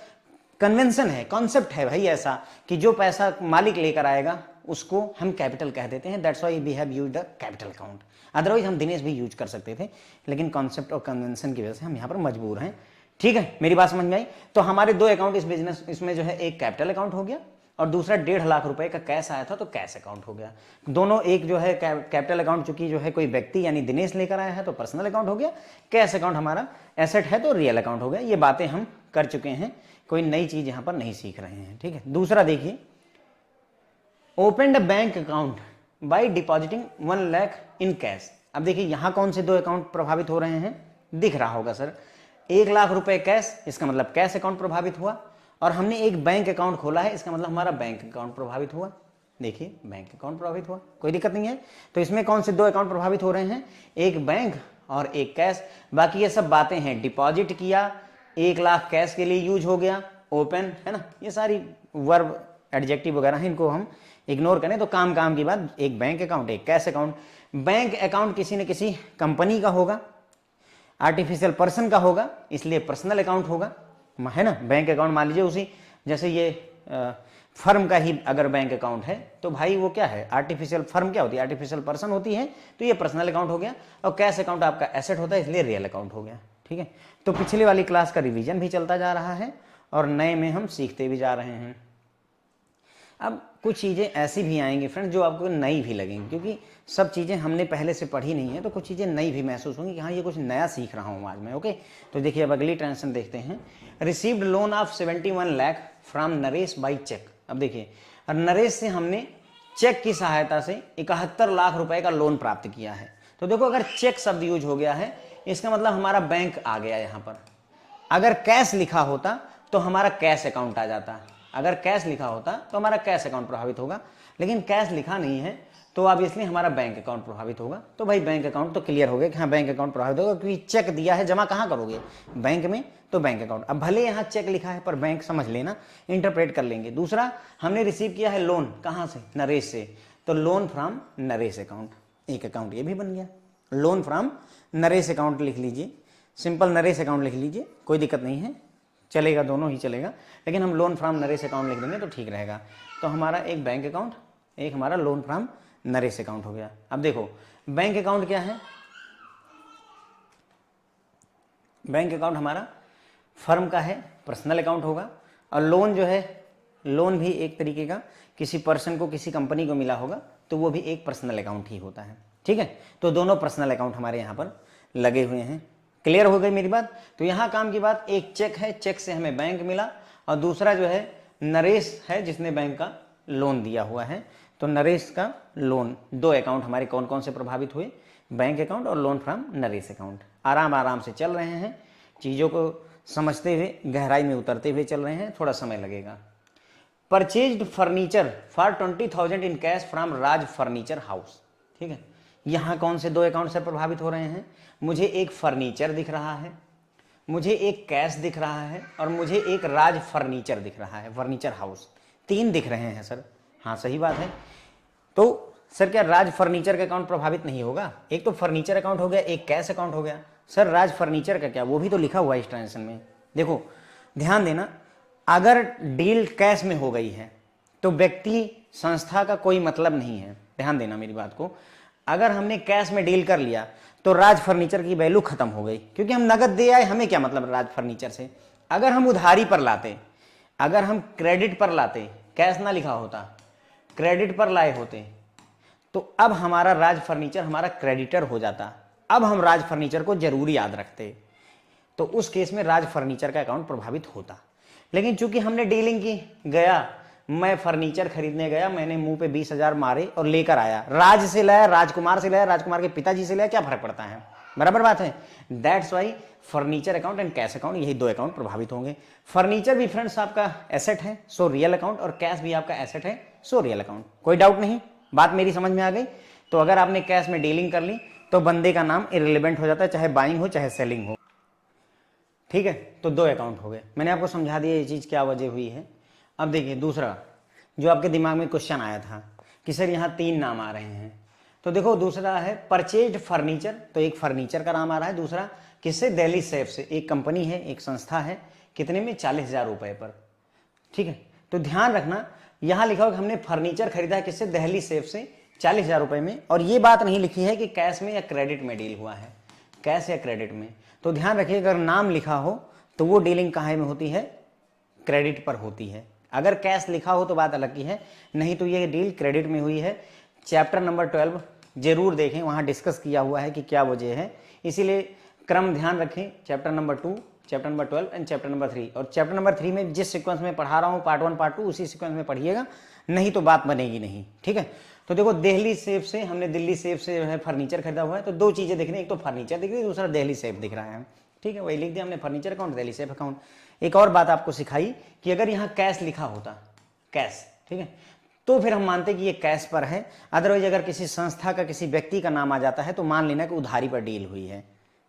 कन्वेंशन है, कॉन्सेप्ट है भाई ऐसा कि जो पैसा मालिक लेकर आएगा उसको हम कैपिटल कह देते हैं। That's why we have used the capital account. Otherwise हम दिनेश भी यूज कर सकते थे, लेकिन कॉन्सेप्ट और कन्वेंशन की वजह से हम यहाँ पर मजबूर हैं। ठीक है, मेरी बात समझ में आई? तो हमारे दो अकाउंट इस बिजनेस इसमें जो है, एक कैपिटल अकाउंट हो गया और दूसरा 1.5 लाख रुपए का कैश आया था तो कैश अकाउंट हो गया। दोनों, एक जो है कैपिटल अकाउंट चूंकि जो है कोई व्यक्ति यानी दिनेश लेकर आया है तो पर्सनल अकाउंट हो गया, कैश अकाउंट हमारा एसेट है तो रियल अकाउंट हो गया। ये बातें हम कर चुके हैं, कोई नई चीज यहां पर नहीं सीख रहे हैं। ठीक है, दूसरा देखिए, open the bank account by depositing 1 lakh in cash. अब देखिए यहाँ कौन से 2 अकाउंट प्रभावित हो रहे हैं, दिख रहा होगा सर। 1 लाख रुपए कैश, इसका मतलब कैश अकाउंट प्रभावित हुआ, और हमने एक बैंक अकाउंट खोला है, इसका मतलब हमारा बैंक अकाउंट प्रभावित हुआ। देखिए बैंक अकाउंट प्रभावित हुआ, कोई दिक्कत नहीं है। तो इसमें कौन से 2 अकाउंट प्रभावित हो रहे हैं, एक बैंक और एक कैश। बाकी ये सब बातें हैं, डिपॉजिट किया, 1 लाख कैश के लिए यूज हो गया, ओपन, है ना, ये सारी वर्ब एडजेक्टिव वगैरह हैं, इनको हम इग्नोर करें। तो काम की बात, एक बैंक अकाउंट, एक कैश अकाउंट। बैंक अकाउंट किसी न किसी कंपनी का होगा, आर्टिफिशियल पर्सन का होगा, इसलिए पर्सनल अकाउंट होगा, है ना। बैंक अकाउंट मान लीजिए उसी, जैसे ये फर्म का ही अगर बैंक अकाउंट है तो भाई वो क्या है, आर्टिफिशियल फर्म क्या होती है, आर्टिफिशियल पर्सन होती है, तो ये पर्सनल अकाउंट हो गया। और कैश अकाउंट आपका एसेट होता है, इसलिए रियल अकाउंट हो गया। ठीक है, तो पिछले वाली क्लास का रिवीजन भी चलता जा रहा है और नए में हम सीखते भी जा रहे हैं। अब कुछ चीज़ें ऐसी भी आएंगी फ्रेंड्स जो आपको नई भी लगेंगी, क्योंकि सब चीज़ें हमने पहले से पढ़ी नहीं है, तो कुछ चीज़ें नई भी महसूस होंगी कि हाँ ये कुछ नया सीख रहा हूँ आज मैं। ओके, तो देखिए अब अगली टेंशन देखते हैं। Received loan of 71 lakh from Naresh by cheque. अब देखिए, नरेश से हमने चेक की सहायता से 71 लाख रुपए का लोन प्राप्त किया है। तो देखो अगर चेक शब्द यूज हो गया है, इसका मतलब हमारा बैंक आ गया यहाँ पर। अगर कैश लिखा होता तो हमारा कैश अकाउंट आ जाता, अगर कैश लिखा होता तो हमारा कैश अकाउंट प्रभावित होगा, लेकिन कैश लिखा नहीं है तो अब इसलिए हमारा बैंक अकाउंट प्रभावित होगा। तो भाई बैंक अकाउंट तो क्लियर हो गया कि हाँ बैंक अकाउंट प्रभावित होगा, क्योंकि चेक दिया है, जमा कहाँ करोगे, बैंक में, तो बैंक अकाउंट। अब भले यहाँ चेक लिखा है पर बैंक समझ लेना, इंटरप्रेट कर लेंगे। दूसरा, हमने रिसीव किया है लोन, कहाँ से, नरेश से, तो लोन फ्रॉम नरेश अकाउंट, एक अकाउंट ये भी बन गया। लोन फ्रॉम नरेश अकाउंट लिख लीजिए, सिंपल नरेश अकाउंट लिख लीजिए, कोई दिक्कत नहीं है, चलेगा, दोनों ही चलेगा, लेकिन हम लोन फ्रॉम नरेश अकाउंट लिख देंगे तो ठीक रहेगा। तो हमारा एक बैंक अकाउंट, एक हमारा लोन फ्रॉम नरेश अकाउंट हो गया। अब देखो बैंक अकाउंट क्या है, बैंक अकाउंट हमारा फर्म का है, पर्सनल अकाउंट होगा। और लोन जो है, लोन भी एक तरीके का किसी पर्सन को, किसी कंपनी को मिला होगा, तो वो भी एक पर्सनल अकाउंट ही होता है। ठीक है, तो दोनों पर्सनल अकाउंट हमारे यहाँ पर लगे हुए हैं। क्लियर हो गई मेरी बात। तो यहाँ काम की बात, एक चेक है, चेक से हमें बैंक मिला, और दूसरा जो है नरेश है जिसने बैंक का लोन दिया हुआ है। तो नरेश का लोन, 2 अकाउंट हमारे कौन कौन से प्रभावित हुए, बैंक अकाउंट और लोन फ्रॉम नरेश अकाउंट। आराम से चल रहे हैं, चीज़ों को समझते हुए, गहराई में उतरते हुए चल रहे हैं, थोड़ा समय लगेगा। Purchased furniture for 20,000 in cash from Raj furniture house. ठीक है, यहाँ कौन से 2 अकाउंट से प्रभावित हो रहे हैं, मुझे एक फर्नीचर दिख रहा है, मुझे एक कैश दिख रहा है, और मुझे एक राज फर्नीचर दिख रहा है, फर्नीचर हाउस, 3 दिख रहे हैं सर। हाँ सही बात है। तो सर क्या राज फर्नीचर का अकाउंट प्रभावित नहीं होगा, एक तो फर्नीचर अकाउंट हो गया, एक कैश अकाउंट हो गया। सर राज फर्नीचर का क्या, वो भी तो लिखा हुआ है इस ट्रांजेक्शन में। देखो ध्यान देना, अगर डील कैश में हो गई है तो व्यक्ति संस्था का कोई मतलब नहीं है, ध्यान देना मेरी बात को। अगर हमने कैश में डील कर लिया तो राज फर्नीचर की वैल्यू खत्म हो गई, क्योंकि हम नगद दे आए, हमें क्या मतलब राज फर्नीचर से। अगर हम उधारी पर लाते, अगर हम क्रेडिट पर लाते, कैश ना लिखा होता, क्रेडिट पर लाए होते, तो अब हमारा राज फर्नीचर हमारा क्रेडिटर हो जाता, अब हम राज फर्नीचर को जरूर याद रखते, तो उस केस में राज फर्नीचर का अकाउंट प्रभावित होता। लेकिन चूंकि हमने डीलिंग की, गया मैं फर्नीचर खरीदने गया, मैंने मुंह पे 20,000 मारे और लेकर आया, राज से लाया, राजकुमार से लाया, राजकुमार के पिताजी से लाया, क्या फर्क पड़ता है, बराबर बात है। That's why furniture account and cash account, यही 2 अकाउंट प्रभावित होंगे। फर्नीचर भी फ्रेंड्स आपका एसेट है, सो रियल अकाउंट, और कैश भी आपका एसेट है, सो रियल अकाउंट। कोई डाउट नहीं, बात मेरी समझ में आ गई। तो अगर आपने कैश में डीलिंग कर ली तो बंदे का नाम इररिलेवेंट हो जाता है, चाहे बाइंग हो चाहे सेलिंग हो। ठीक है, तो 2 अकाउंट हो गए, मैंने आपको समझा दिया ये चीज़ क्या वजह हुई है। अब देखिए दूसरा जो आपके दिमाग में क्वेश्चन आया था कि सर यहाँ 3 नाम आ रहे हैं, तो देखो दूसरा है परचेज्ड फर्नीचर, तो एक फर्नीचर का नाम आ रहा है, दूसरा किससे, दिल्ली सेफ से, एक कंपनी है, एक संस्था है, कितने में, 40,000 रुपए पर। ठीक है, तो ध्यान रखना यहाँ लिखा हो कि हमने फर्नीचर खरीदा है किससे, दिल्ली सेफ से 40,000 रुपए में, और ये बात नहीं लिखी है कि कैश में या क्रेडिट में डील हुआ है, कैश या क्रेडिट में। तो ध्यान रखिए अगर नाम लिखा हो तो वो डीलिंग कहाँ में होती है, क्रेडिट पर होती है। अगर कैश लिखा हो तो बात अलग की है, नहीं तो ये डील क्रेडिट में हुई है। चैप्टर नंबर 12 जरूर देखें, वहाँ डिस्कस किया हुआ है कि क्या वजह है, इसीलिए क्रम ध्यान रखें। Chapter number 2, chapter number 12 and chapter number 3। और चैप्टर नंबर 3 में जिस सीक्वेंस में पढ़ा रहा हूँ, पार्ट 1 पार्ट 2 उसी सीक्वेंस में पढ़िएगा, नहीं तो बात बनेगी नहीं। ठीक है, तो देखो दिल्ली सेफ से हमने दिल्ली सेफ से जो है फर्नीचर खरीदा हुआ है, तो दो चीज़ें दिख रही हैं, एक तो फर्नीचर दिख रही है, दूसरा दिल्ली सेफ दिख रहा है। ठीक है, वही लिख दिया हमने, furniture account Delhi safe account. एक और बात आपको सिखाई कि अगर यहाँ कैश लिखा होता, कैश, ठीक है, तो फिर हम मानते कि ये कैश पर है। अदरवाइज अगर किसी संस्था का किसी व्यक्ति का नाम आ जाता है तो मान लेना कि उधारी पर डील हुई है।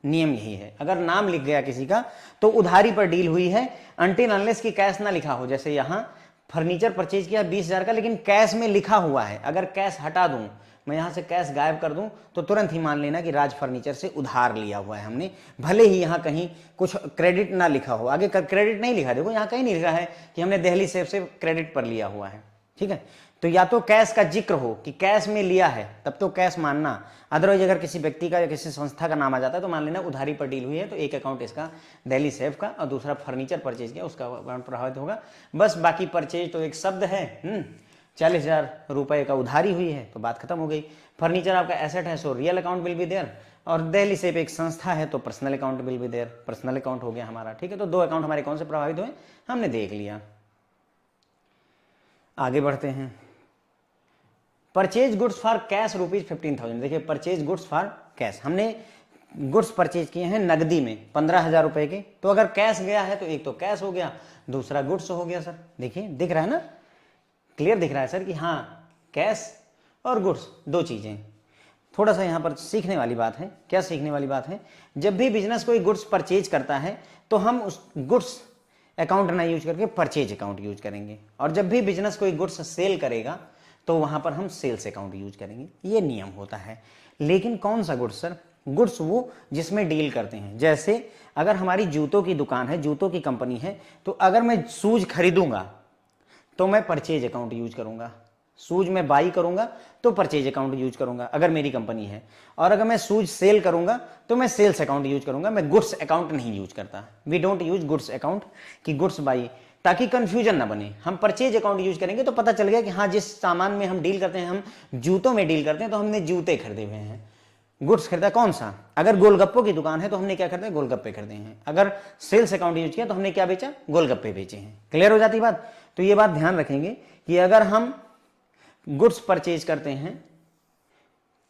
नियम यही है, अगर नाम लिख गया किसी का तो उधारी पर डील हुई है, अनटिल अनलेस की कैश ना लिखा हो। जैसे यहाँ फर्नीचर परचेज किया 20,000 का, लेकिन कैश में लिखा हुआ है। अगर कैश हटा दूं, मैं यहाँ से कैश गायब कर दूं, तो तुरंत ही मान लेना कि राज फर्नीचर से उधार लिया हुआ है हमने, भले ही यहाँ कहीं कुछ क्रेडिट ना लिखा हो। आगे क्रेडिट नहीं लिखा, देखो यहाँ कहीं नहीं लिखा है कि हमने दिल्ली सेफ से क्रेडिट पर लिया हुआ है। ठीक है, तो या तो कैश का जिक्र हो कि कैश में लिया है, तब तो कैश मानना। अदरवाइज अगर किसी व्यक्ति का या किसी संस्था का नाम आ जाता है तो मान लेना उधारी पर डील हुई है, तो एक अकाउंट इसका दिल्ली सेफ का और दूसरा फर्नीचर परचेज किया उसका अकाउंट प्रभावित होगा। बस बाकी परचेज तो एक शब्द है, 40,000 रुपए का उधारी हुई है तो बात खत्म हो गई। फर्नीचर आपका एसेट है, so real account will be there, और दिल्ली सेफ एक संस्था है तो personal account will be there, personal account हो गया हमारा। ठीक है, तो दो अकाउंट हमारे कौन से प्रभावित हुए हमने देख लिया। आगे बढ़ते हैं। Purchase goods for cash ₹15,000। देखिए परचेज गुड्स फॉर कैश, हमने गुड्स परचेज किए हैं नकदी में 15,000 रुपए के, तो अगर कैश गया है तो एक तो कैश हो गया, दूसरा गुड्स हो गया। सर देखिए दिख रहा है ना, क्लियर दिख रहा है सर कि हाँ कैश और गुड्स दो चीजें। थोड़ा सा यहाँ पर सीखने वाली बात है। क्या सीखने वाली बात है? जब भी बिजनेस कोई गुड्स परचेज करता है तो हम उस गुड्स अकाउंट ना यूज करके परचेज अकाउंट यूज करेंगे, और जब भी बिजनेस कोई गुड्स सेल करेगा तो वहां पर हम सेल्स अकाउंट यूज करेंगे। ये नियम होता है। लेकिन कौन सा गुड्स सर? गुड्स वो जिसमें डील करते हैं। जैसे अगर हमारी जूतों की दुकान है, जूतों की कंपनी है, तो अगर मैं शूज खरीदूंगा तो मैं परचेज अकाउंट यूज करूंगा। शूज में बाई करूंगा तो परचेज अकाउंट यूज करूंगा अगर मेरी कंपनी है, और अगर मैं शूज सेल करूंगा तो मैं सेल्स अकाउंट यूज करूंगा। मैं गुड्स अकाउंट नहीं यूज करता। We don't use goods account कि गुड्स बाई, ताकि कंफ्यूजन ना बने। हम परचेज अकाउंट यूज करेंगे तो पता चल गया कि हाँ जिस सामान में हम डील करते हैं, हम जूतों में डील करते हैं तो हमने जूते खरीदे हुए हैं। गुड्स खरीदा कौन सा? अगर गोलगप्पों की दुकान है तो हमने क्या खरीदा? गोलगप्पे खरीदे हैं। अगर सेल्स अकाउंट यूज किया तो हमने क्या बेचा? गोलगप्पे बेचे हैं। क्लियर हो जाती बात? तो ये बात ध्यान रखेंगे कि अगर हम गुड्स परचेज करते हैं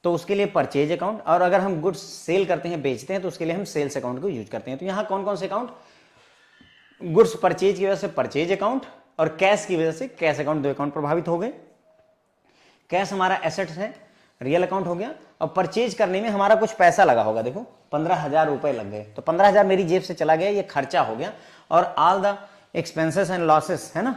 तो उसके लिए परचेज अकाउंट, और अगर हम गुड्स सेल करते हैं, बेचते हैं, तो उसके लिए हम सेल्स अकाउंट को यूज करते हैं। तो यहां कौन कौन से अकाउंट? गुड्स परचेज की वजह से परचेज अकाउंट, और कैश की वजह से कैश अकाउंट, दो अकाउंट प्रभावित हो गए। कैश हमारा एसेट्स है, रियल अकाउंट हो गया, और परचेज करने में हमारा कुछ पैसा लगा होगा। देखो 15,000 रुपए लग गए, तो 15,000 मेरी जेब से चला गया, ये खर्चा हो गया। और all the expenses and losses, है ना,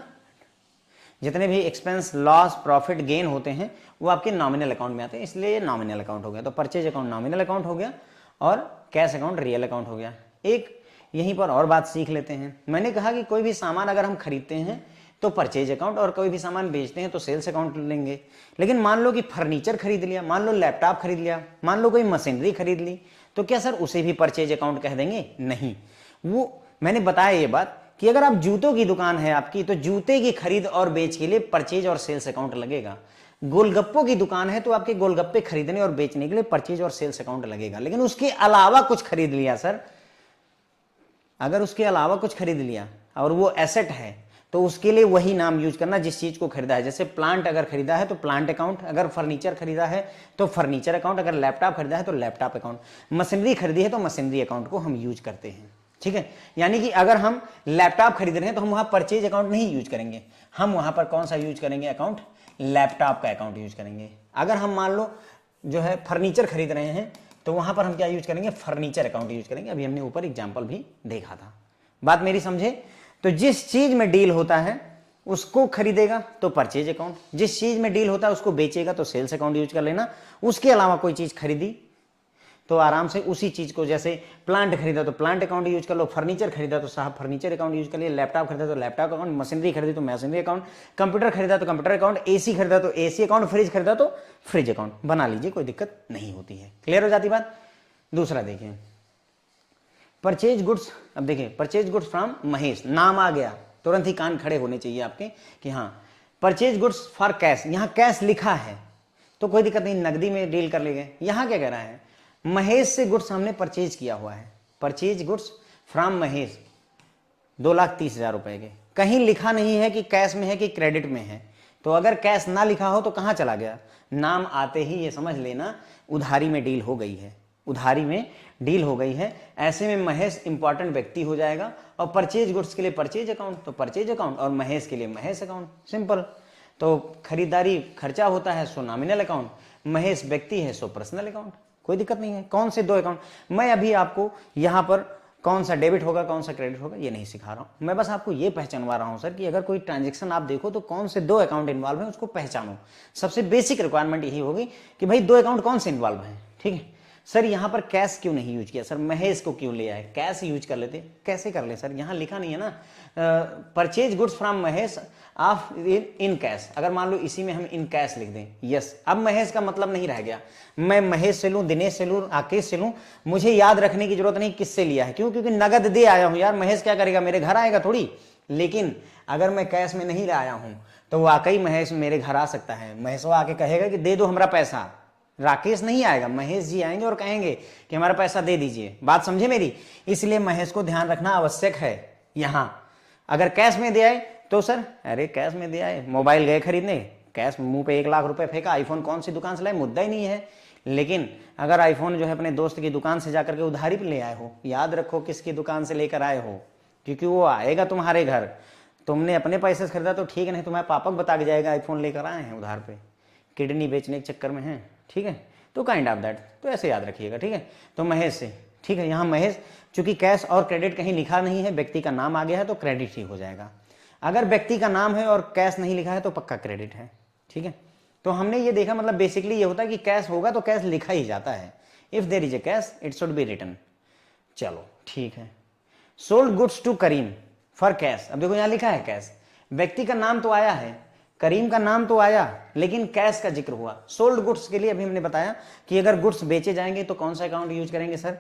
जितने भी एक्सपेंस, लॉस, प्रॉफिट, गेन होते हैं वो आपके नॉमिनल अकाउंट में आते हैं, इसलिए ये नॉमिनल अकाउंट हो गया। तो परचेज अकाउंट नॉमिनल अकाउंट हो गया और कैश अकाउंट रियल अकाउंट हो गया। एक यहीं पर और बात सीख लेते हैं। मैंने कहा कि कोई भी सामान अगर हम खरीदते हैं तो परचेज अकाउंट, और कोई भी सामान बेचते हैं तो सेल्स अकाउंट लेंगे। लेकिन मान लो कि फर्नीचर खरीद लिया, मान लो लैपटॉप खरीद लिया, मान लो कोई मशीनरी खरीद ली, तो क्या सर उसे भी परचेज अकाउंट कह देंगे? नहीं। वो मैंने बताया ये बात कि अगर आप जूतों की दुकान है आपकी, तो जूते की खरीद और बेच के लिए परचेज और सेल्स अकाउंट लगेगा। गोलगप्पों की दुकान है तो आपके गोलगप्पे खरीदने और बेचने के लिए परचेज और सेल्स अकाउंट लगेगा। लेकिन उसके अलावा कुछ खरीद लिया सर, अगर उसके अलावा कुछ खरीद लिया और वो एसेट है, तो उसके लिए वही नाम यूज करना जिस चीज को खरीदा है। जैसे प्लांट अगर खरीदा है तो प्लांट अकाउंट, अगर फर्नीचर खरीदा है तो फर्नीचर अकाउंट, अगर लैपटॉप खरीदा है तो लैपटॉप अकाउंट, मशीनरी खरीदी है तो मशीनरी अकाउंट को हम यूज करते हैं। ठीक है, यानी कि अगर हम लैपटॉप खरीद रहे हैं तो हम वहां परचेज अकाउंट नहीं यूज करेंगे, हम वहां पर कौन सा यूज करेंगे? अकाउंट, लैपटॉप का अकाउंट यूज करेंगे। अगर हम मान लो जो है फर्नीचर खरीद रहे हैं तो वहां पर हम क्या यूज करेंगे? फर्नीचर अकाउंट यूज करेंगे। अभी हमने ऊपर एग्जाम्पल भी देखा था। बात मेरी समझे? तो जिस चीज में डील होता है उसको खरीदेगा तो परचेज अकाउंट, जिस चीज में डील होता है उसको बेचेगा तो सेल्स अकाउंट यूज कर लेना। उसके अलावा कोई चीज खरीदी तो आराम से उसी चीज को, जैसे प्लांट खरीदा तो प्लांट अकाउंट यूज कर लो, फर्नीचर खरीदा तो साहब फर्नीचर अकाउंट यूज कर लिया, लैपटॉप खरीदा तो लैपटॉप अकाउंट, मशीनरी खरीदी तो मशीनरी अकाउंट, कंप्यूटर खरीदा तो कंप्यूटर अकाउंट, एसी खरीदा तो एसी अकाउंट, फ्रिज खरीदा तो फ्रिज अकाउंट बना लीजिए, कोई दिक्कत नहीं होती है। क्लियर हो जाती बात? दूसरा देखिए परचेज गुड्स। अब देखिए परचेज गुड्स फ्रॉम महेश, नाम आ गया, तुरंत ही कान खड़े होने चाहिए आपके कि हाँ परचेज गुड्स फॉर कैश, यहां कैश लिखा है तो कोई दिक्कत नहीं, नकदी में डील कर लेंगे। यहां क्या कह रहा है? महेश से गुड्स हमने परचेज किया हुआ है, परचेज गुड्स फ्रॉम महेश 2,30,000 रुपए के। कहीं लिखा नहीं है कि कैश में है कि क्रेडिट में है, तो अगर कैश ना लिखा हो तो कहाँ चला गया, नाम आते ही ये समझ लेना उधारी में डील हो गई है, उधारी में डील हो गई है। ऐसे में महेश इंपॉर्टेंट व्यक्ति हो जाएगा और परचेज गुड्स के लिए परचेज अकाउंट तो परचेज अकाउंट और महेश के लिए महेश अकाउंट, सिंपल। तो खरीदारी खर्चा होता है सो नॉमिनल अकाउंट, महेश व्यक्ति है सो पर्सनल अकाउंट, कोई दिक्कत नहीं है। कौन से दो अकाउंट, मैं अभी आपको यहाँ पर कौन सा डेबिट होगा कौन सा क्रेडिट होगा ये नहीं सिखा रहा हूँ, मैं बस आपको ये पहचानवा रहा हूँ सर कि अगर कोई ट्रांजेक्शन आप देखो तो कौन से दो अकाउंट इन्वॉल्व है उसको पहचानो। सबसे बेसिक रिक्वायरमेंट यही होगी कि भाई दो अकाउंट कौन से इन्वॉल्व है। ठीक है सर, यहाँ पर कैश क्यों नहीं यूज किया, सर महेश को क्यों ले आए, कैश यूज कर लेते, कैसे कर ले सर, यहाँ लिखा नहीं है ना purchase goods from Mahesh of in cash, अगर मान लो इसी में हम इन कैश लिख दें, यस, अब महेश का मतलब नहीं रह गया, मैं महेश से लूं, दिनेश से लूं, आकेश से लूं, मुझे याद रखने की जरूरत नहीं किससे लिया है, क्यों, क्योंकि नगद दे आया हूं यार, महेश क्या करेगा मेरे घर आएगा थोड़ी। लेकिन अगर मैं कैश में नहीं लाया हूं तो वाकई महेश मेरे घर आ सकता है, महेश वो आके कहेगा कि दे दो हमारा पैसा, राकेश नहीं आएगा, महेश जी आएंगे और कहेंगे कि हमारा पैसा दे दीजिए, बात समझे मेरी। इसलिए महेश को ध्यान रखना आवश्यक है। यहां अगर कैश में दे आए तो सर, अरे कैश में दे आए, मोबाइल गए खरीदने, कैश मुंह पे 1 लाख रुपए फेंका, आईफोन कौन सी दुकान से लाए, मुद्दा ही नहीं है। लेकिन अगर आईफोन जो है अपने दोस्त की दुकान से जाकर के उधारी पे ले आए हो, याद रखो किसकी दुकान से लेकर आए हो, क्योंकि वो आएगा तुम्हारे घर, तुमने अपने पैसे से खरीदा तो ठीक है, नहीं तुम्हारे पापा को बता के जाएगा आईफोन लेकर आए हैं उधार पे, किडनी बेचने के चक्कर में है। ठीक है, तो काइंड ऑफ दैट, तो ऐसे याद रखिएगा। ठीक है, तो महेश से, ठीक है, यहाँ महेश चूंकि कैश और क्रेडिट कहीं लिखा नहीं है, व्यक्ति का नाम आ गया है तो क्रेडिट ही हो जाएगा। अगर व्यक्ति का नाम है और कैश नहीं लिखा है तो पक्का क्रेडिट है। ठीक है, तो हमने ये देखा, मतलब बेसिकली ये होता है कि कैश होगा तो कैश लिखा ही जाता है, if there is a cash it should be written. चलो ठीक है, sold goods to Karim for cash, अब देखो यहाँ लिखा है कैश, व्यक्ति का नाम तो आया है, करीम का नाम तो आया, लेकिन कैश का जिक्र हुआ। सोल्ड गुड्स के लिए अभी हमने बताया कि अगर गुड्स बेचे जाएंगे तो कौन सा अकाउंट यूज करेंगे सर,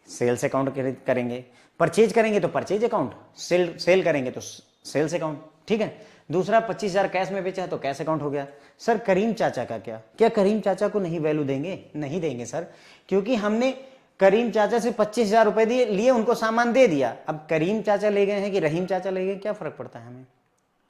सेल्स अकाउंट करेंगे, परचेज करेंगे तो परचेज अकाउंट, सेल करेंगे तो सेल्स अकाउंट। ठीक है, दूसरा 25,000 कैश में बेचा है तो कैश अकाउंट हो गया। सर करीम चाचा का क्या करीम चाचा को नहीं वैल्यू देंगे, नहीं देंगे सर, क्योंकि हमने करीम चाचा से 25,000 रुपए लिए, उनको सामान दे दिया, अब करीम चाचा ले गए हैं कि रहीम चाचा ले गए, क्या फर्क पड़ता है हमें,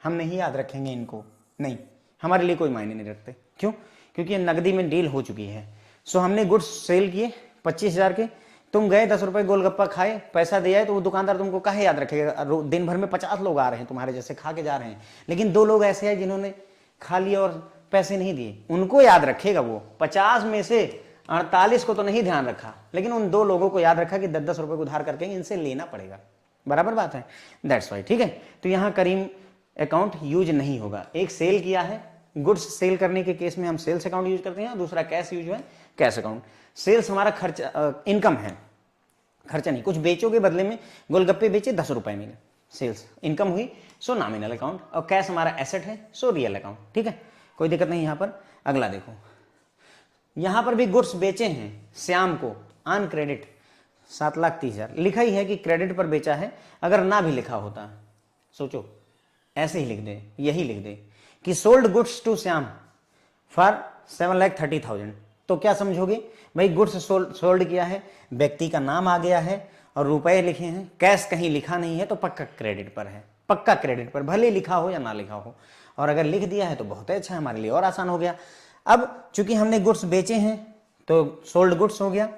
हम नहीं याद रखेंगे इनको, नहीं, हमारे लिए कोई मायने नहीं रखते। क्यों, क्योंकि ये नकदी में डील हो चुकी है। सो हमने गुड्स सेल किए 25,000 के, तुम गए 10 रुपए गोलगप्पा खाए, पैसा दिया है, तो वो दुकानदार तुमको काहे याद रखेगा, दिन भर में 50 लोग आ रहे हैं तुम्हारे जैसे खा के जा रहे हैं, लेकिन 2 लोग ऐसे हैं जिन्होंने खा लिया और पैसे नहीं दिए, उनको याद रखेगा वो। 50 में से 48 को तो नहीं ध्यान रखा, लेकिन उन 2 लोगों को याद रखा कि 10-10 रुपए उधार करके इनसे लेना पड़ेगा, बराबर बात है, दैट्स वाई। ठीक है, तो यहाँ करीम अकाउंट यूज नहीं होगा। एक सेल किया है, गुड्स सेल करने के केस में हम सेल्स अकाउंट यूज करते हैं, और दूसरा कैश यूज है कैश अकाउंट। सेल्स हमारा खर्चा, इनकम है, खर्चा नहीं, कुछ बेचोगे बदले में, गोलगप्पे बेचे 10 रुपए मिले, सेल्स इनकम हुई, सो नॉमिनल अकाउंट, और कैश हमारा एसेट है, सो रियल अकाउंट। ठीक है, कोई दिक्कत नहीं। यहाँ पर अगला देखो, यहाँ पर भी गुड्स बेचे हैं श्याम को ऑन क्रेडिट 7,30,000, लिखा ही है कि क्रेडिट पर बेचा है, अगर ना भी लिखा होता, सोचो ऐसे ही लिख दे, यही लिख दे कि sold goods to Shyam for 7,30,000, तो क्या समझोगे भाई, गुड्स सोल्ड किया है, व्यक्ति का नाम आ गया है और रुपए लिखे हैं, कैश कहीं लिखा नहीं है, तो पक्का क्रेडिट पर है, पक्का क्रेडिट पर, भले लिखा हो या ना लिखा हो, और अगर लिख दिया है तो बहुत अच्छा है, हमारे लिए और आसान हो गया। अब चूंकि हमने गुड्स बेचे हैं तो सोल्ड गुड्स हो गया,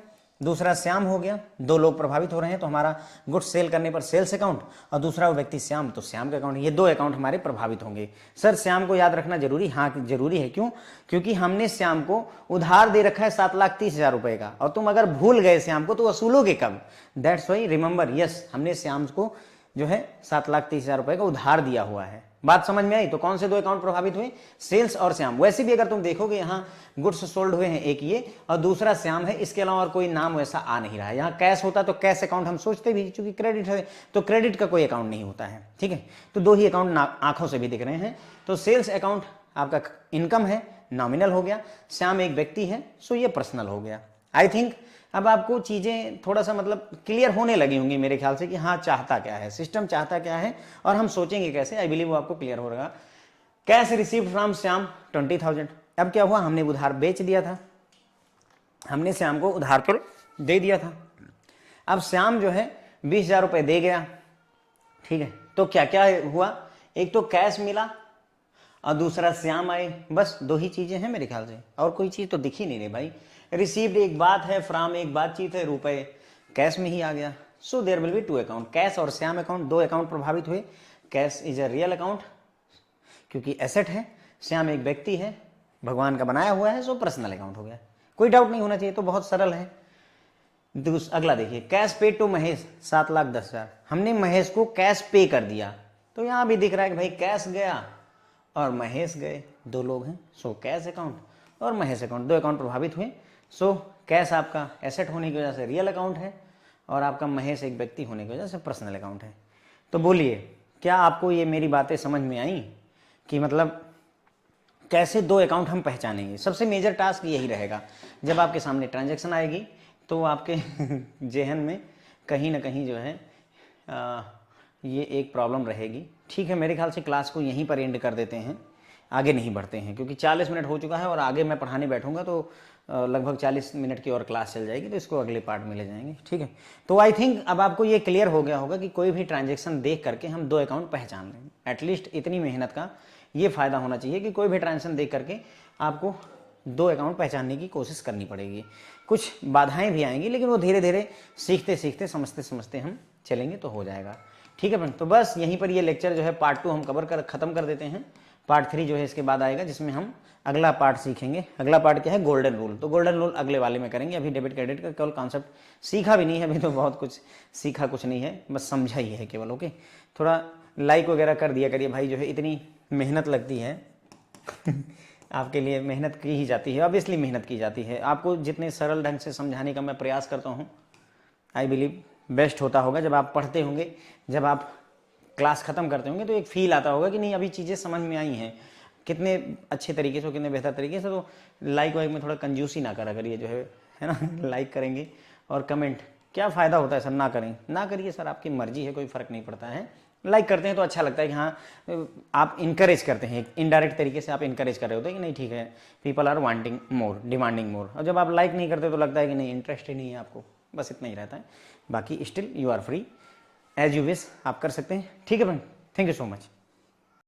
दूसरा श्याम हो गया, 2 लोग प्रभावित हो रहे हैं तो हमारा गुड्स सेल करने पर सेल्स अकाउंट, और दूसरा वो व्यक्ति श्याम, तो श्याम का अकाउंट, ये 2 अकाउंट हमारे प्रभावित होंगे। सर श्याम को याद रखना जरूरी, हाँ जरूरी है, क्यों, क्योंकि हमने श्याम को उधार दे रखा है 7,30,000 रुपए का, और तुम अगर भूल गए श्याम को तो वसूलोगे कब, दैट्स वाई रिमेंबर, यस, हमने श्याम को जो है 7,30,000 रुपए का उधार दिया हुआ है। बात समझ में आई, तो कौन से 2 अकाउंट प्रभावित हुए, सेल्स और श्याम। वैसे भी अगर तुम देखोगे यहाँ गुड्स सोल्ड हुए हैं, एक ये और दूसरा श्याम है, इसके अलावा और कोई नाम वैसा आ नहीं रहा है। यहाँ कैश होता तो कैश अकाउंट हम सोचते भी, चूंकि क्रेडिट है तो क्रेडिट का कोई अकाउंट नहीं होता है। ठीक है, तो 2 ही अकाउंट आंखों से भी दिख रहे हैं, तो सेल्स अकाउंट आपका इनकम है, नॉमिनल हो गया, श्याम एक व्यक्ति है, सो ये पर्सनल हो गया। आई थिंक अब आपको चीजें थोड़ा सा मतलब क्लियर होने लगी होंगी मेरे ख्याल से, कि हाँ चाहता क्या है सिस्टम, चाहता क्या है और हम सोचेंगे कैसे। आई बिलीव वो आपको क्लियर हो रहा। कैश रिसीव्ड फ्रॉम श्याम 20,000, अब क्या हुआ, हमने उधार बेच दिया था, हमने श्याम को उधार पर दे दिया था, अब श्याम जो है 20,000 रुपए दे गया। ठीक है, तो क्या क्या हुआ, एक तो कैश मिला और दूसरा श्याम आए, बस 2 ही चीजें हैं मेरे ख्याल से, और कोई चीज तो दिख ही नहीं रही भाई। रिसीव्ड एक बात है, फ्रॉम एक बातचीत है, रुपए कैश में ही आ गया। So there will be 2 account, cash और श्याम अकाउंट, 2 अकाउंट प्रभावित हुए। Cash is a real account क्योंकि एसेट है, श्याम एक व्यक्ति है, भगवान का बनाया हुआ है, सो पर्सनल अकाउंट हो गया। कोई डाउट नहीं होना चाहिए, तो बहुत सरल है। अगला देखिए, कैश पे टू महेश 7,10,000, हमने महेश को कैश पे कर दिया, तो यहां भी दिख रहा है कि भाई कैश गया और महेश गए, 2 लोग हैं, सो कैश अकाउंट और महेश अकाउंट, 2 अकाउंट प्रभावित हुए। सो कैश आपका एसेट होने की वजह से रियल अकाउंट है और आपका महेश एक व्यक्ति होने की वजह से पर्सनल अकाउंट है। तो बोलिए, क्या आपको ये मेरी बातें समझ में आई कि मतलब कैसे 2 अकाउंट हम पहचानेंगे? सबसे मेजर टास्क यही रहेगा। जब आपके सामने ट्रांजैक्शन आएगी तो आपके जेहन में कहीं ना कहीं जो है ये एक प्रॉब्लम रहेगी। ठीक है, मेरे ख्याल से क्लास को यहीं पर एंड कर देते हैं, आगे नहीं बढ़ते हैं, क्योंकि 40 मिनट हो चुका है और आगे मैं पढ़ाने बैठूंगा तो लगभग 40 मिनट की और क्लास चल जाएगी, तो इसको अगले पार्ट में ले जाएंगे। ठीक है, तो आई थिंक अब आपको ये क्लियर हो गया होगा कि कोई भी ट्रांजेक्शन देख करके हम 2 अकाउंट पहचान लें। एटलीस्ट इतनी मेहनत का ये फायदा होना चाहिए कि कोई भी ट्रांजेक्शन देख करके आपको 2 अकाउंट पहचानने की कोशिश करनी पड़ेगी। कुछ बाधाएं भी आएंगी, लेकिन वो धीरे धीरे सीखते सीखते समझते समझते हम चलेंगे तो हो जाएगा। ठीक है फ्रेंड, तो बस यहीं पर ये लेक्चर जो है पार्ट 2 हम खत्म कर देते हैं। पार्ट 3 जो है इसके बाद आएगा, जिसमें हम अगला पार्ट सीखेंगे। अगला पार्ट क्या है? Golden rule. तो गोल्डन रूल अगले वाले में करेंगे। अभी डेबिट क्रेडिट का केवल कॉन्सेप्ट सीखा भी नहीं है, अभी तो बहुत कुछ सीखा कुछ नहीं है, बस समझा ही है केवल। ओके, थोड़ा लाइक वगैरह कर दिया करिए भाई, जो है इतनी मेहनत लगती है आपके लिए मेहनत की ही जाती है, ऑब्वियसली मेहनत की जाती है। आपको जितने सरल ढंग से समझाने का मैं प्रयास करता हूँ, आई बिलीव बेस्ट होता होगा। जब आप पढ़ते होंगे, जब आप क्लास ख़त्म करते होंगे, तो एक फील आता होगा कि नहीं अभी चीज़ें समझ में आई हैं, कितने अच्छे तरीके से, कितने बेहतर तरीके से। तो लाइक वाइक में थोड़ा कंजूसी ना करा करिए, जो है ना लाइक करेंगे और कमेंट, क्या फ़ायदा होता है सर? ना करें ना करिए सर, आपकी मर्जी है, कोई फ़र्क नहीं पड़ता है। लाइक करते हैं तो अच्छा लगता है कि हाँ आप इनकरेज करते हैं, इनडायरेक्ट तरीके से आप इनकरेज कर रहे होते हैं कि नहीं ठीक है, people are wanting more, demanding more. और जब आप लाइक नहीं करते तो लगता है कि नहीं इंटरेस्ट ही नहीं है आपको, बस इतना ही रहता है। बाकी still you are free, as you wish आप कर सकते हैं। ठीक है friend, thank you so much.